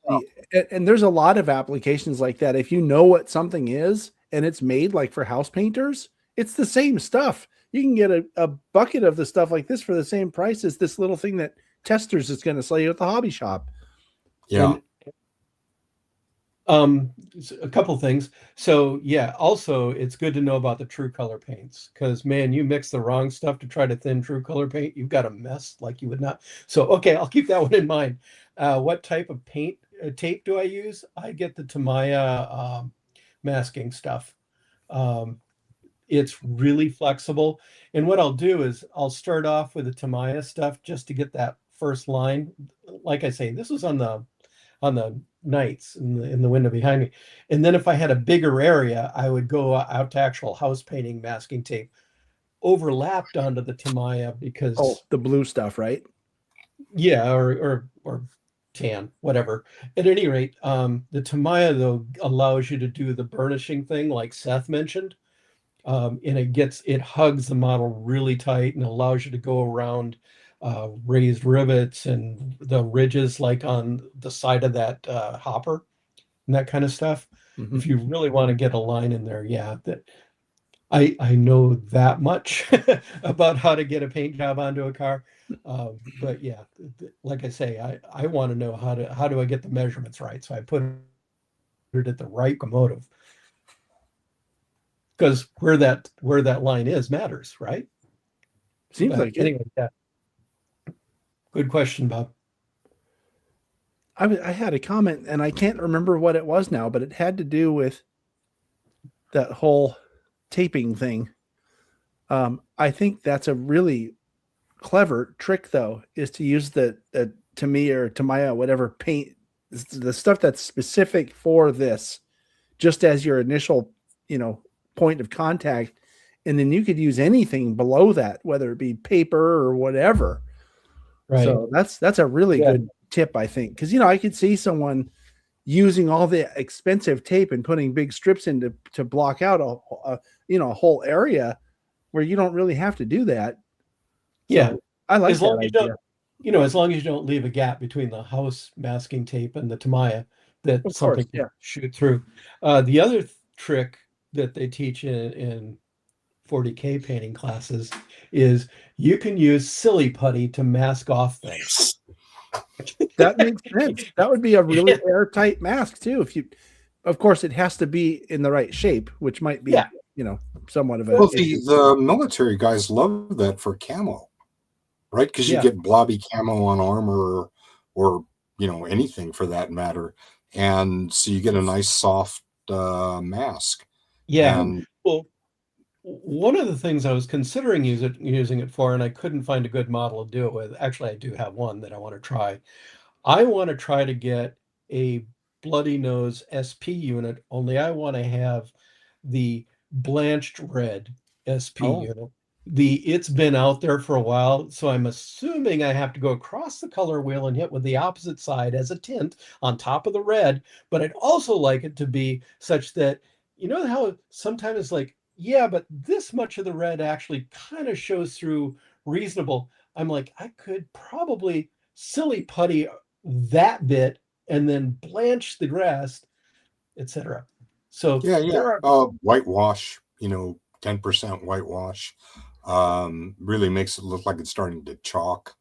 And there's a lot of applications like that. If you know what something is and it's made like for house painters, it's the same stuff. You can get a bucket of the stuff like this for the same price as this little thing that Testers is going to sell you at the hobby shop. Yeah. A couple things. So yeah, also it's good to know about the true color paints, because man, you mix the wrong stuff to try to thin true color paint, you've got a mess like you would not. So okay, I'll keep that one in mind. What type of paint tape do I use? I get the Tamiya masking stuff. Um, it's really flexible, and what I'll do is I'll start off with the Tamiya stuff just to get that first line. Like I say, this was on the nights in the window behind me. And then if I had a bigger area, I would go out to actual house painting masking tape overlapped onto the Tamiya Oh, because the blue stuff, right? yeah, or tan, whatever. At any rate, the Tamiya though allows you to do the burnishing thing like Seth mentioned. And it hugs the model really tight and allows you to go around raised rivets and the ridges like on the side of that hopper and that kind of stuff. Mhm. If you really want to get a line in there, yeah, that I know that much about how to get a paint job onto a car. But yeah, like I say, I want to know how do I get the measurements right? So I put it at the right locomotive, because where that line is matters, right? Seems But like it. anyway, yeah. Good question, Bob. I had a comment and I can't remember what it was now, but it had to do with that whole taping thing. I think that's a really clever trick, though, is to use the Tamiya or Tamiya, whatever paint, the stuff that's specific for this, just as your initial, point of contact, and then you could use anything below that, whether it be paper or whatever. Right. So that's a really Yeah. good tip, I think, because I could see someone using all the expensive tape and putting big strips in to block out a whole area where you don't really have to do that. Yeah. So I like As long that as you idea. don't, as long as you don't leave a gap between the house masking tape and the Tamiya that Of something course, can yeah. shoot through. The other trick that they teach in 40K painting classes is you can use silly putty to mask off things. That makes sense. That would be a really airtight mask too. Of course, it has to be in the right shape, which might be, Yeah. somewhat of Well, an issue. the military guys love that for camo, right? Because you Yeah. get blobby camo on armor or anything for that matter, and so you get a nice soft mask. Yeah. And Well, one of the things I was considering using it for, and I couldn't find a good model to do it with. Actually, I do have one that I want to try. I want to try to get a Bloody Nose SP unit, only I want to have the blanched red SP Oh. unit. It's been out there for a while, so I'm assuming I have to go across the color wheel and hit with the opposite side as a tint on top of the red. But I'd also like it to be such that, how sometimes it's like, yeah, but this much of the red actually kind of shows through reasonable. I'm like, I could probably silly putty that bit and then blanch the rest, etc. So there are whitewash, 10% whitewash, really makes it look like it's starting to chalk.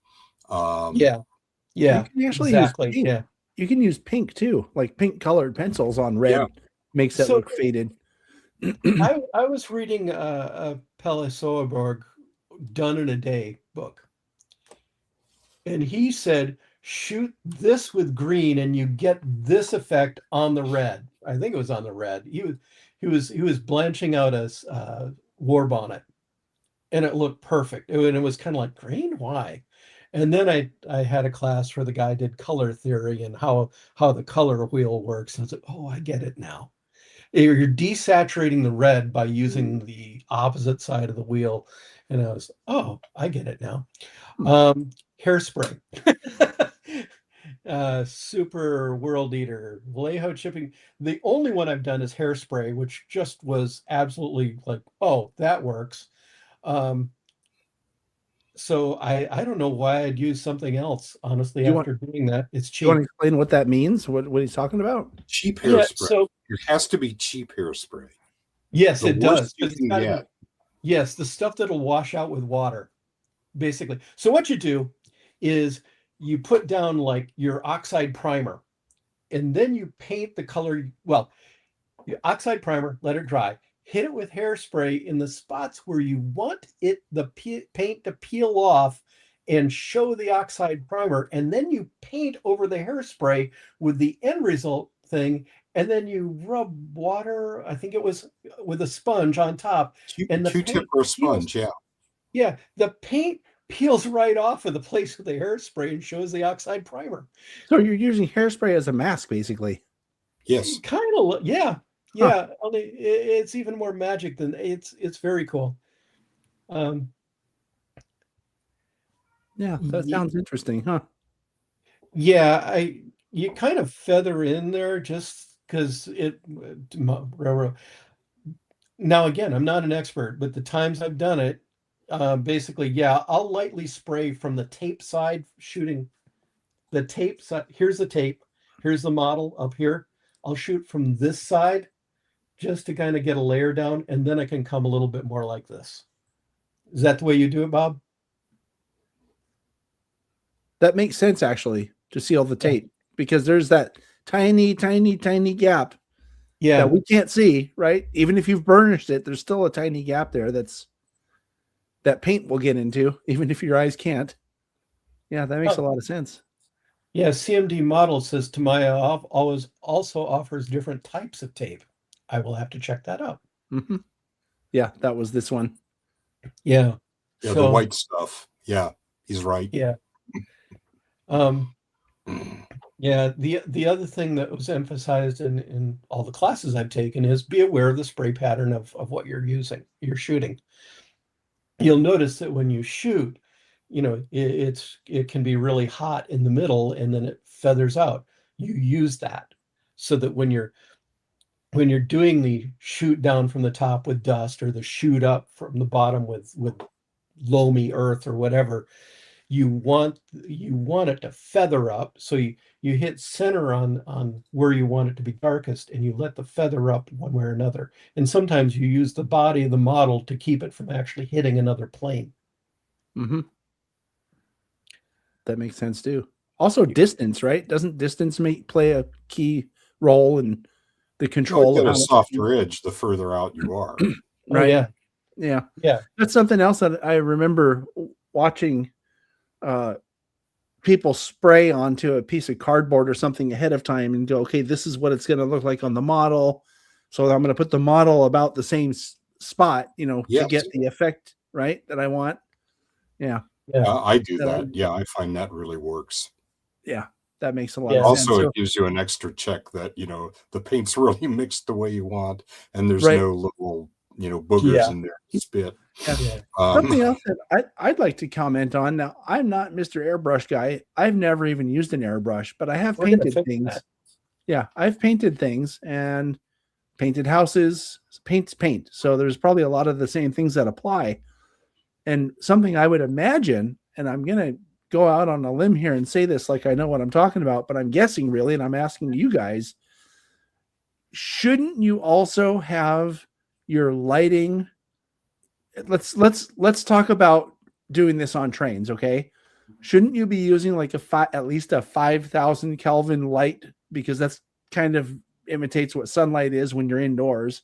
yeah You can actually use exactly pink. yeah. You can use pink too, like pink colored pencils on red. Yeah. Makes it So- look faded. I was reading a Pelle Soerborg Done in a Day book, and he said shoot this with green and you get this effect on the red. I think it was on the red. He was blanching out a war bonnet, and it looked perfect. And it was kind of like, green, why? And then I had a class where the guy did color theory and how the color wheel works. And I was like, oh, I get it now. You're desaturating the red by using the opposite side of the wheel. And I was, oh, I get it now. Hairspray. Super World Eater, Vallejo chipping. The only one I've done is Hairspray, which just was absolutely like, oh, that works. So I don't know why I'd use something else, honestly, You after doing that. It's Do you want cheap. to explain what that means? What he's talking about? cheap Yeah, hairspray. so It has to be cheap hairspray. yes, The it does. worst you 'Cause it's can gotta get. yes, the stuff that'll wash out with water, basically. So what you do is you put down like your oxide primer, and then you paint the color. Well, you oxide primer, let it dry. Hit it with hairspray in the spots where you want the paint to peel off and show the oxide primer, and then you paint over the hairspray with the end result thing, and then you rub water, I think it was, with a sponge on top, and the Q-tip paint or a sponge, peels. yeah. Yeah, the paint peels right off of the place with the hairspray and shows the oxide primer. So you're using hairspray as a mask, basically. Yes. Kind of, yeah. Yeah, only it's even more magic than it's very cool. Yeah, that sounds interesting, huh? Yeah, you kind of feather in there just because railroad. Now again, I'm not an expert, but the times I've done it, basically, yeah, I'll lightly spray from the tape side, shooting the tape side. Here's the tape. Here's the model up here. I'll shoot from this side just to kind of get a layer down, and then I can come a little bit more like this. Is that the way you do it, Bob? That makes sense, actually, to seal the tape, because there's that tiny, tiny, tiny gap Yeah. that we can't see, right? Even if you've burnished it, there's still a tiny gap there that paint will get into, even if your eyes can't. Yeah, that makes a lot of sense. Yeah, CMD Model says Tamaya always also offers different types of tape. I will have to check that out. Mm-hmm. Yeah, that was this one. Yeah. Yeah, So, the white stuff. Yeah, he's right. Yeah. Yeah, the other thing that was emphasized in all the classes I've taken is be aware of the spray pattern of what you're shooting. You'll notice that when you shoot, it can be really hot in the middle and then it feathers out. You use that so that when you're doing the shoot down from the top with dust, or the shoot up from the bottom with loamy earth or whatever, you want it to feather up. So you hit center on where you want it to be darkest, and you let the feather up one way or another. And sometimes you use the body of the model to keep it from actually hitting another plane. Mm-hmm. That makes sense too. Also, distance, right? Doesn't distance play a key role in the control You'll of get a softer edge the further out you are. right? Oh, yeah. yeah. That's something else that I remember watching people spray onto a piece of cardboard or something ahead of time and go, okay, this is what it's going to look like on the model. So I'm going to put the model about the same spot, Yes. to get the effect right that I want. Yeah. I do that. Yeah, I find that really works. Yeah, that makes a lot of sense. Also, it gives you an extra check that, the paint's really mixed the way you want, and there's Right. no little, boogers in there to spit. Yeah. Something else that I'd like to comment on. Now, I'm not Mr. Airbrush guy. I've never even used an airbrush, but I have painted things. That. Yeah, I've painted things and painted houses. Paint's paint. So there's probably a lot of the same things that apply. And something I would imagine, and I'm going to go out on a limb here and say this like I know what I'm talking about, but I'm guessing really, and I'm asking you guys, shouldn't you also have your lighting? Let's talk about doing this on trains, okay? Shouldn't you be using like at least a 5,000 Kelvin light, because that's kind of imitates what sunlight is when you're indoors,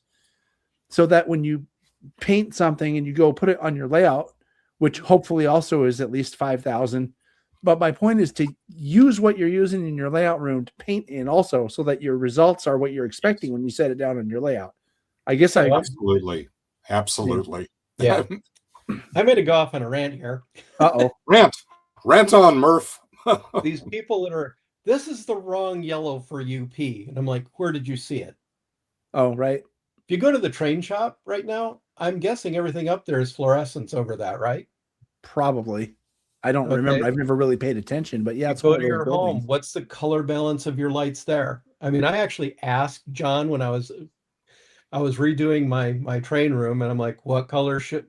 so that when you paint something and you go put it on your layout, which hopefully also is at least 5,000. But my point is to use what you're using in your layout room to paint in also, so that your results are what you're expecting when you set it down on your layout. I guess Absolutely. Yeah. I'm going to go off on a rant here. Rant on, Murf. These people this is the wrong yellow for UP. And I'm like, where did you see it? Oh, right. If you go to the train shop right now, I'm guessing everything up there is fluorescence over that, right? Probably. I don't remember. I've never really paid attention, but yeah, it's go to your home. What's the color balance of your lights there? I mean, I actually asked John when I was redoing my train room, and I'm like, what color should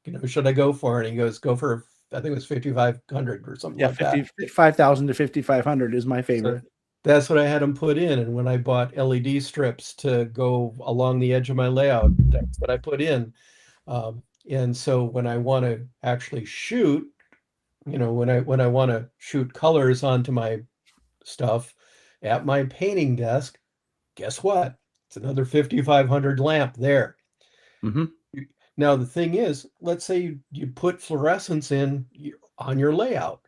I go for? And he goes, go for, I think it was 5,500 or something like that. 5,000 to 5,500 is my favorite. So that's what I had him put in. And when I bought LED strips to go along the edge of my layout, that's what I put in. And so when I want to actually shoot, when I want to shoot colors onto my stuff, at my painting desk, guess what? It's another 5500 lamp there. Mm-hmm. Now, the thing is, let's say you put fluorescence in on your layout.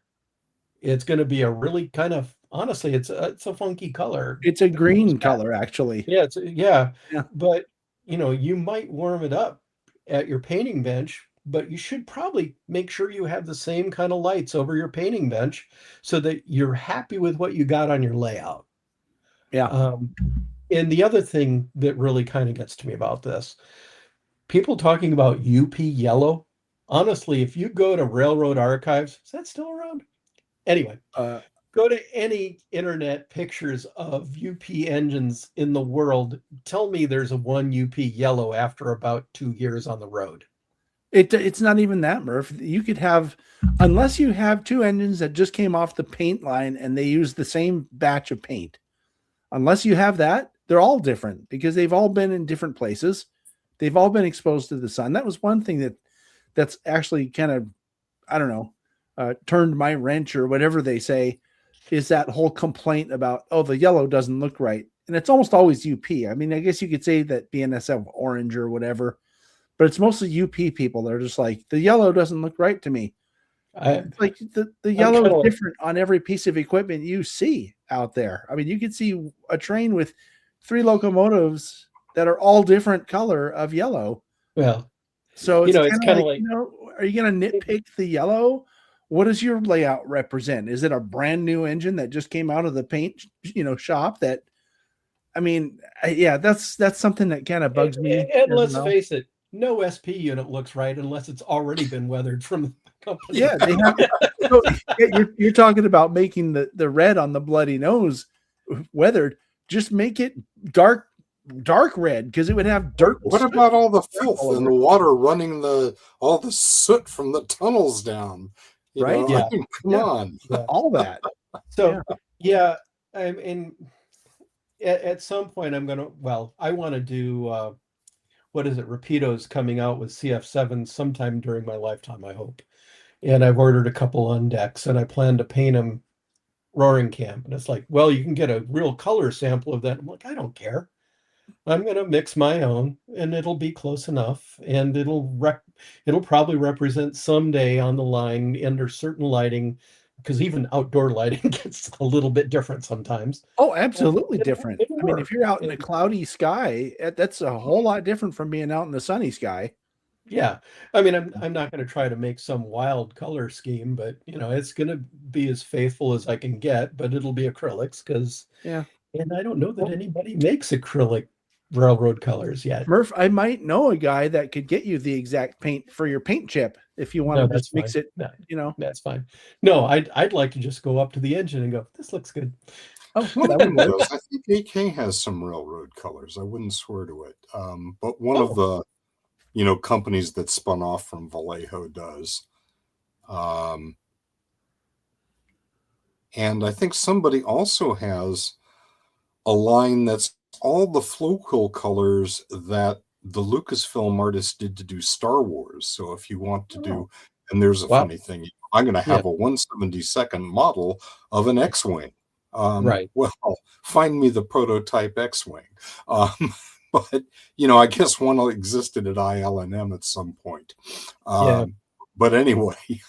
It's going to be a really kind of, honestly, it's a funky color. It's a green color, actually. Yeah, Yeah. but you might warm it up at your painting bench, but you should probably make sure you have the same kind of lights over your painting bench so that you're happy with what you got on your layout. Yeah. And the other thing that really kind of gets to me about this, people talking about UP yellow. Honestly, if you go to Railroad Archives, is that still around? Anyway, go to any internet pictures of UP engines in the world. Tell me there's a one UP yellow after about 2 years on the road. It's not even that, Murph. You could have, unless you have two engines that just came off the paint line and they use the same batch of paint. Unless you have that, they're all different because they've all been in different places. They've all been exposed to the sun. That was one thing that's actually kind of, I don't know, turned my wrench or whatever they say, is that whole complaint about, oh, the yellow doesn't look right. And it's almost always UP. I mean, I guess you could say that BNSF orange or whatever, but it's mostly UP people. They're just like, the yellow doesn't look right to me. It's like the yellow is different on every piece of equipment you see out there. I mean, you could see a train with 3 locomotives that are all different color of yellow. Well, so it's kind of like, are you going to nitpick the yellow? What does your layout represent? Is it a brand new engine that just came out of the paint, shop that, I mean, yeah, that's something that kind of bugs me. And let's face it, no SP unit looks right unless it's already been weathered from the company. Yeah, they have. So, you're talking about making the red on the bloody nose weathered. Just make it dark red because it would have dirt. What about all the filth and the water running all the soot from the tunnels down? Right? Yeah. I mean, come on. Yeah. All that. So yeah, and at some point I want to do what is it? Rapido's coming out with CF7 sometime during my lifetime, I hope. And I've ordered a couple on decks, and I plan to paint them Roaring Camp. And it's like, well, you can get a real color sample of that. I'm like, I don't care. I'm going to mix my own, and it'll be close enough, and it'll probably represent someday on the line under certain lighting, because even outdoor lighting gets a little bit different sometimes. Oh, absolutely different. I mean, if you're out in a cloudy sky, that's a whole lot different from being out in the sunny sky. Yeah, I mean, I'm not going to try to make some wild color scheme, but it's going to be as faithful as I can get. But it'll be acrylics because and I don't know that anybody makes acrylic railroad colors yet. Murph, I might know a guy that could get you the exact paint for your paint chip if you want to just mix it. That's fine. No, I'd like to just go up to the engine and go, this looks good. Oh, I think AK has some railroad colors. I wouldn't swear to it, but one of the companies that spun off from Vallejo does. And I think somebody also has a line that's all the focal colors that the Lucasfilm artists did to do Star Wars. So if you want to do, and there's a funny thing, I'm going to have a 1/72nd model of an X-Wing. Right. Well, find me the prototype X-Wing. But I guess one existed at ILM at some point. But anyway,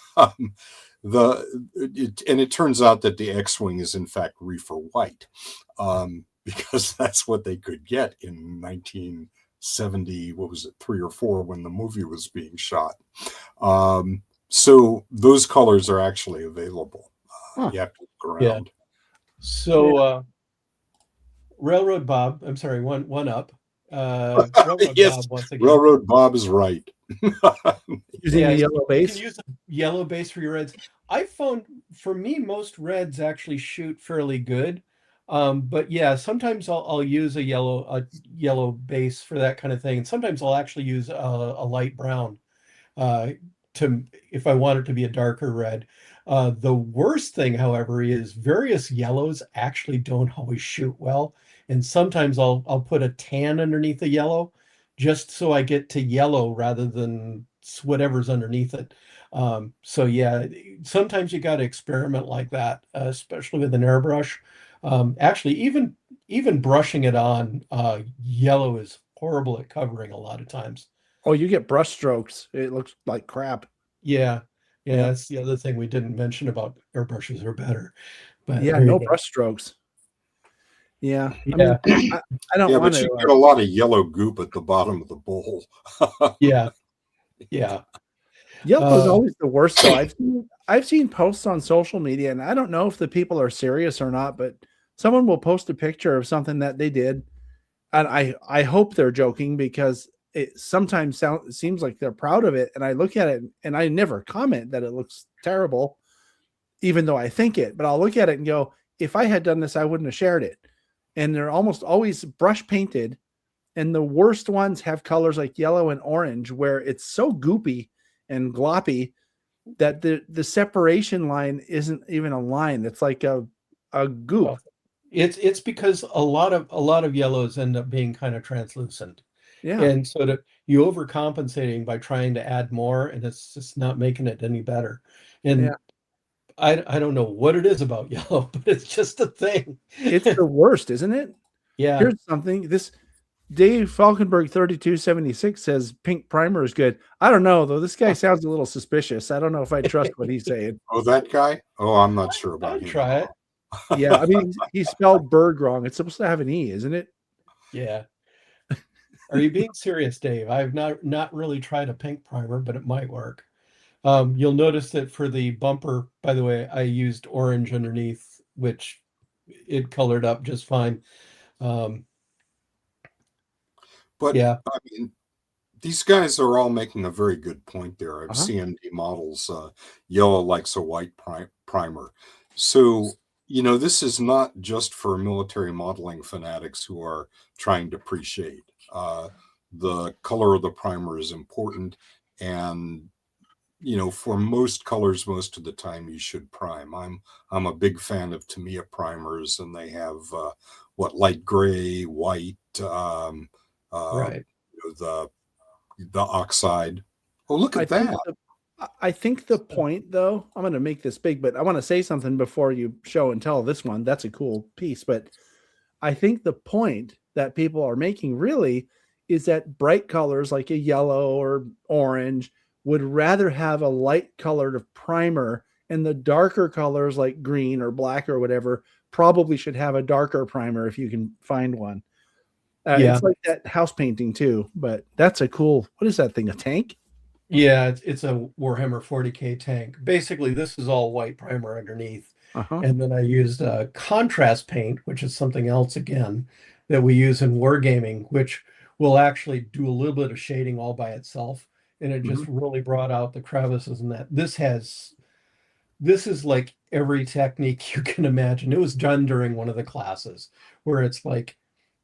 it turns out that the X-Wing is in fact reefer white, because that's what they could get in 1970. What was it, 3 or 4, when the movie was being shot? So those colors are actually available. You have to look around. Yeah. So Railroad Bob, I'm sorry, one up. Railroad yes, Bob once again. Railroad Bob is right. Using a yellow base. You can use a yellow base for your reds. I found, for me, most reds actually shoot fairly good. But yeah, sometimes I'll use a yellow base for that kind of thing, and sometimes I'll actually use a light brown if I want it to be a darker red. The worst thing, however, is various yellows actually don't always shoot well. And sometimes I'll put a tan underneath the yellow just so I get to yellow rather than whatever's underneath it. So yeah, sometimes you got to experiment like that, especially with an airbrush. Actually, even brushing it on, yellow is horrible at covering a lot of times. Oh, you get brush strokes. It looks like crap. Yeah, yeah, Yeah. that's the other thing we didn't mention about airbrushes are better. But Yeah, there you no go. brush strokes. Yeah. I Yeah, mean, I don't Yeah, want but you to. get a lot of yellow goop at the bottom of the bowl. yeah, yeah. Yellow is Uh, always the worst, though. I've seen posts on social media, and I don't know if the people are serious or not, but someone will post a picture of something that they did, and I hope they're joking because it sometimes seems like they're proud of it, and I look at it and I never comment that it looks terrible, even though I think it, but I'll look at it and go, if I had done this, I wouldn't have shared it. And they're almost always brush painted, and the worst ones have colors like yellow and orange where it's so goopy and gloppy that the separation line isn't even a line. It's like a goop. well, it's because a lot of yellows end up being kind of translucent. Yeah. And so you overcompensating by trying to add more, and it's just not making it any better. And Yeah. I don't know what it is about yellow, but it's just a thing. It's the worst, isn't it? Yeah. Here's something. This Dave Falkenberg 3276 says pink primer is good. I don't know though. This guy sounds a little suspicious. I don't know if I trust what he's saying. Oh, that guy? Oh, I'm not sure about I'd him. try it. Yeah, I mean he spelled Berg wrong. It's supposed to have an E, isn't it? Yeah. Are you being serious, Dave? I've not really tried a pink primer, but it might work. You'll notice that for the bumper, by the way, I used orange underneath, which it colored up just fine. But Yeah. I mean, these guys are all making a very good point there. I've Uh-huh. CND models, yellow likes a white primer. So, this is not just for military modeling fanatics who are trying to pre-shade. The color of the primer is important. And, for most colors, most of the time you should prime. I'm a big fan of Tamiya primers, and they have light gray, white, Right. the oxide. Oh, look I at think that. I think the point, though, I'm going to make this big, but I want to say something before you show and tell this one. That's a cool piece. But I think the point that people are making really is that bright colors like a yellow or orange would rather have a light colored primer, and the darker colors like green or black or whatever probably should have a darker primer if you can find one. Yeah. It's like that house painting too, but that's a cool, what is that thing? A tank? Yeah, it's a Warhammer 40K tank. Basically, this is all white primer underneath. Uh-huh. And then I used contrast paint, which is something else again that we use in wargaming, which will actually do a little bit of shading all by itself. And it just really brought out the crevices and that. This is like every technique you can imagine. It was done during one of the classes where it's like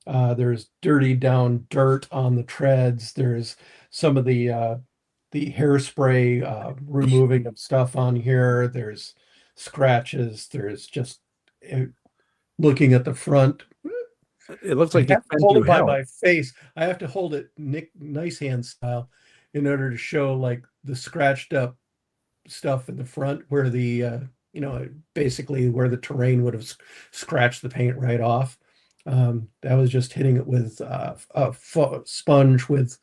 there's dirty down dirt on the treads. There's some of the hairspray removing of stuff on here. There's scratches. There's just looking at the front. It looks I like have it's to been hold through it by hell. my face. I have to hold it nice hand style in order to show like the scratched up stuff in the front where the basically where the terrain would have scratched the paint right off. That was just hitting it with a sponge with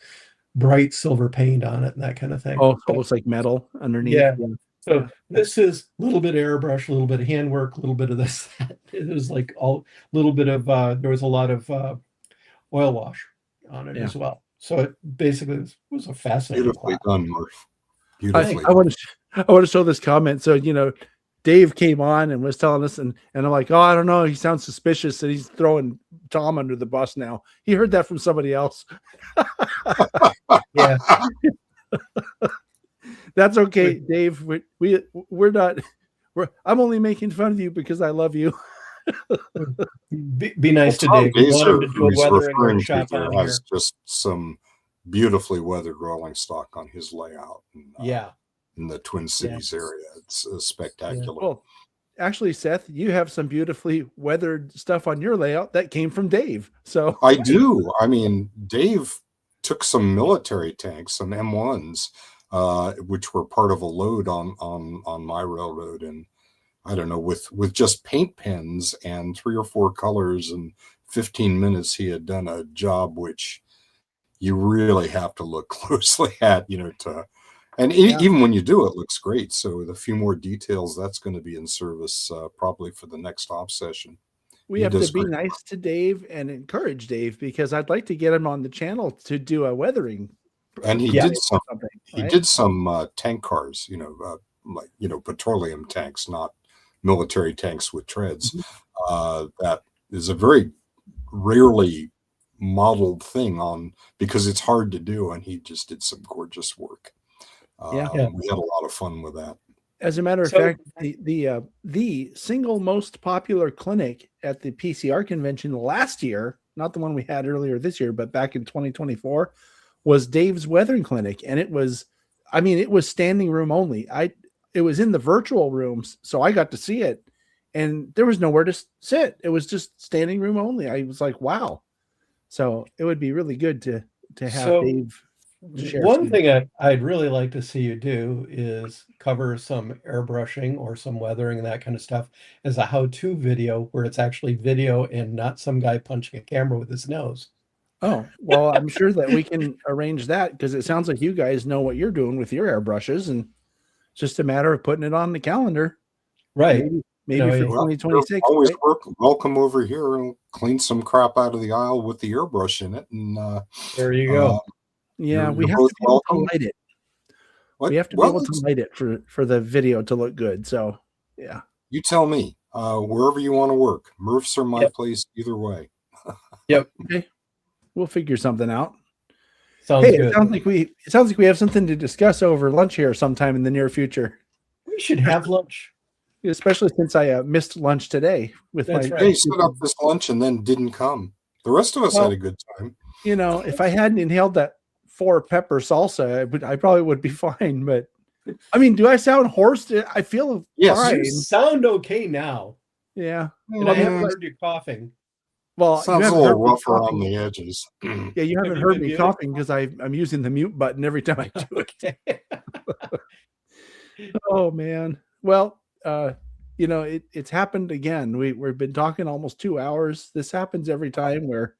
bright silver paint on it and that kind of thing. Oh, so it looks like metal underneath. Yeah. So Yeah. this is a little bit of airbrush, a little bit of handwork, a little bit of this. It was like all little bit of there was a lot of oil wash on it Yeah. as well. So it basically was a fascinating Beautifully class. done, Murf. Beautifully. I want to show this comment. So, Dave came on and was telling us, and I'm like, oh, I don't know. He sounds suspicious and he's throwing Tom under the bus now. He heard that from somebody else. Yeah. That's okay, Dave. We're not. I'm only making fun of you because I love you. Be nice to Dave. We want him to do a weathering workshop on here. Has just some beautifully weathered rolling stock on his layout. In the Twin Cities area. It's spectacular. Well, actually, Seth, you have some beautifully weathered stuff on your layout that came from Dave. So I do. I mean, Dave took some military tanks, some M1s, which were part of a load on my railroad, and I don't know, with just paint pens and 3 or 4 colors and 15 minutes, he had done a job which you really have to look closely at, and even when you do, it looks great. So with a few more details, that's going to be in service probably for the next off session. We have to be nice to Dave and encourage Dave, because I'd like to get him on the channel to do a weathering. And he did some. He did some tank cars, like petroleum tanks, not military tanks with treads. That is a very rarely modeled thing because it's hard to do, and he just did some gorgeous work. We had a lot of fun with that. As a matter of fact, the single most popular clinic at the PCR convention last year, not the one we had earlier this year, but back in 2024, was Dave's weathering clinic. And it was standing room only. It was in the virtual rooms, so I got to see it, and there was nowhere to sit. It was just standing room only. I was like, wow. So it would be really good to have Dave share. One thing I'd really like to see you do is cover some airbrushing or some weathering and that kind of stuff as a how-to video, where it's actually video and not some guy punching a camera with his nose. Oh, well, I'm sure that we can arrange that, because it sounds like you guys know what you're doing with your airbrushes, and it's just a matter of putting it on the calendar. Right. Maybe for 2026. Always welcome over here and clean some crap out of the aisle with the airbrush in it. And there you go. Yeah, we have to be able to light it. We have to be able to light it for the video to look good. So, yeah. You tell me, wherever you want to work. Murf's are my place either way. Yep. Okay. We'll figure something out. Sounds good. It sounds like we have something to discuss over lunch here sometime in the near future. We should have lunch. Especially since I missed lunch today with They set up this lunch and then didn't come. The rest of us had a good time. If I hadn't inhaled that 4-pepper salsa, I probably would be fine. But I mean, do I sound hoarse? I feel fine. You sound okay now. Yeah. And I haven't heard you coughing. Well, sounds a little rough around the edges. Yeah, you haven't heard me coughing because I'm using the mute button every time I do it. Oh man. Well, it's happened again. We've been talking almost 2 hours. This happens every time where,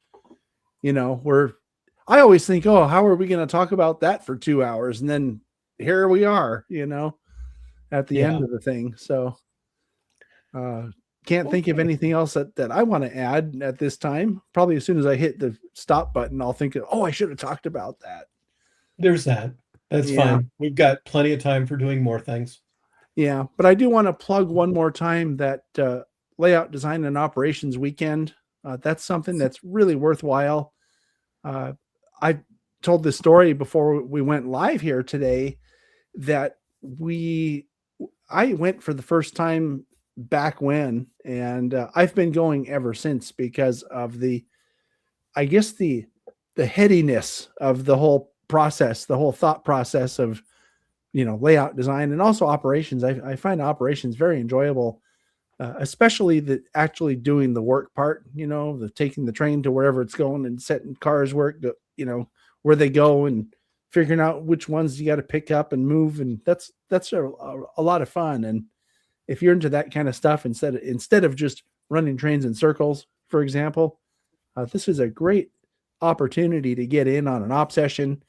I always think, oh, how are we going to talk about that for 2 hours? And then here we are, at the end of the thing. So, can't think of anything else that I want to add at this time. Probably as soon as I hit the stop button, I'll think, oh, I should have talked about that. There's that. That's fine. We've got plenty of time for doing more things. Yeah, but I do want to plug one more time that Layout Design and Operations Weekend. That's something that's really worthwhile. I told this story before we went live here today that I went for the first time back when, and I've been going ever since because of the headiness of the whole process, the whole thought process of layout design and also operations. I find operations very enjoyable, especially the actually doing the work part, the taking the train to wherever it's going and setting cars work, where they go and figuring out which ones you got to pick up and move. And that's a lot of fun. And if you're into that kind of stuff, instead of just running trains in circles, for example, this is a great opportunity to get in on an op session.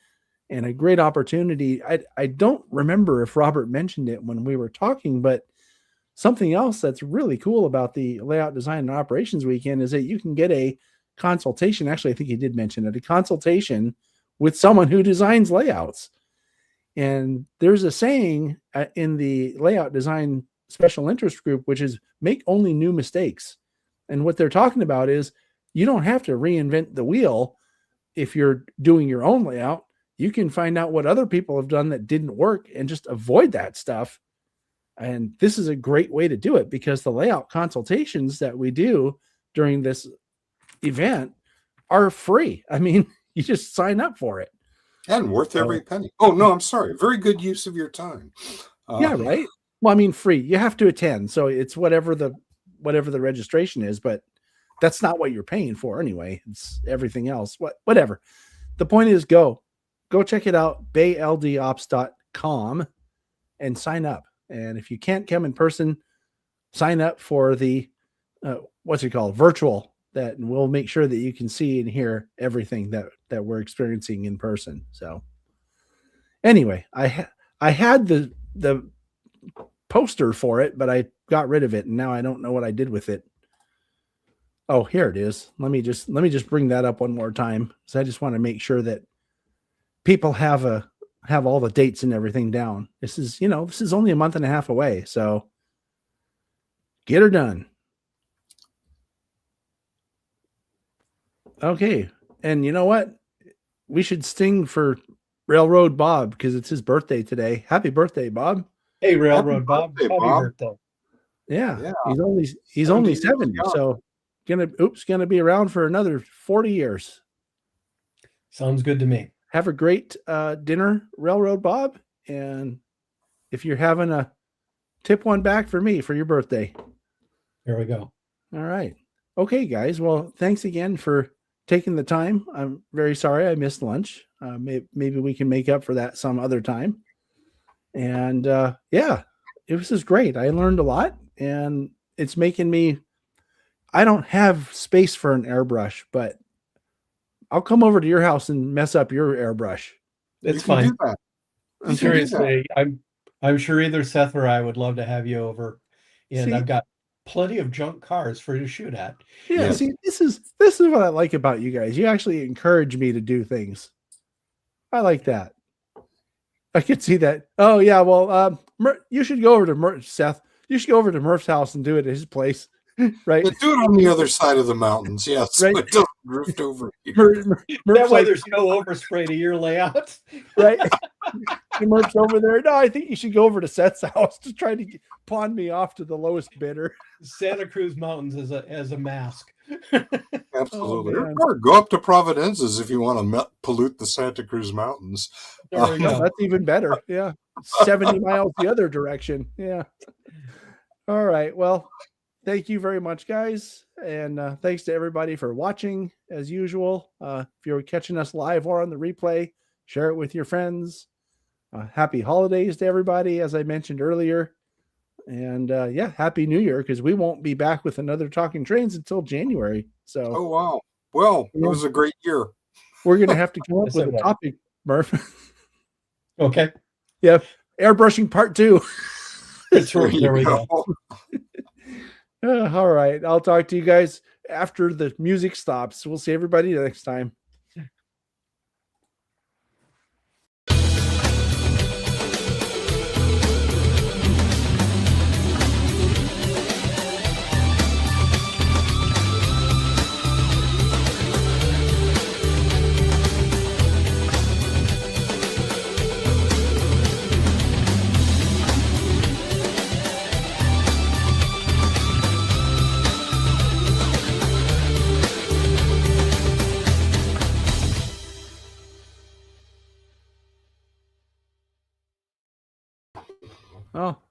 And a great opportunity. I don't remember if Robert mentioned it when we were talking, but something else that's really cool about the Layout Design and Operations Weekend is that you can get a consultation. Actually, I think he did mention it, a consultation with someone who designs layouts. And there's a saying in the Layout Design Special Interest Group, which is make only new mistakes. And what they're talking about is you don't have to reinvent the wheel if you're doing your own layout. You can find out what other people have done that didn't work and just avoid that stuff. And this is a great way to do it because the layout consultations that we do during this event are free. I mean, you just sign up for it. And worth every penny. Oh, no, I'm sorry. Very good use of your time. Yeah, right. Well, I mean, free. You have to attend. So it's whatever the registration is, but that's not what you're paying for anyway. It's everything else. Whatever. The point is go check it out, bayldops.com, and sign up. And if you can't come in person, sign up for the what's it called, virtual, that we'll make sure that you can see and hear everything that we're experiencing in person. So anyway, I had the poster for it, but I got rid of it, and now I don't know what I did with it. Oh, here it is. Let me just bring that up one more time, so I just want to make sure that people have all the dates and everything down. This is only a month and a half away, so get her done. Okay, and you know what? We should sing for Railroad Bob because it's his birthday today. Happy birthday, Bob! Hey, Railroad Bob. birthday, Happy Bob. birthday. Yeah, Yeah. he's only 70 7, years young. so gonna be around for another 40 years. Sounds good to me. Have a great dinner, Railroad Bob, and if you're having a tip one back for me for your birthday. Here we go. All right. Okay, guys. Well, thanks again for taking the time. I'm very sorry I missed lunch. Maybe we can make up for that some other time. And yeah, it was just great. I learned a lot, and it's making me. I don't have space for an airbrush, but I'll come over to your house and mess up your airbrush. It's You can fine. do that. You can do that. Seriously, I'm sure either Seth or I would love to have you over, and See? I've got plenty of junk cars for you to shoot at. Yeah, Yes. see, this is what I like about you guys. You actually encourage me to do things. I like that. I could see that. Oh yeah, well, you should go over to Seth. You should go over to Murf's house and do it at his place, right? But do it on the other side of the mountains, yes. Right. It doesn't drift over here. Murph's That way like, there's no overspray to your layout. right? And Murph's over there. No, I think you should go over to Seth's house to try to pawn me off to the lowest bidder. Santa Cruz Mountains as a mask. Absolutely. man. Or go up to Providence's if you want to pollute the Santa Cruz Mountains. There we No, go. that's even better. Yeah. 70 miles the other direction. Yeah. All right. Well, thank you very much, guys. And thanks to everybody for watching as usual. If you're catching us live or on the replay, share it with your friends. Happy holidays to everybody, as I mentioned earlier. And yeah, Happy New Year, because we won't be back with another Talking Trains until January. So Oh, wow. Well, Yeah. it was a great year. we're going to have to come up Yes, with it a will. topic, Murph. Okay. Yeah. Airbrushing part 2. That's right. There we go. All right. I'll talk to you guys after the music stops. We'll see everybody next time. Oh,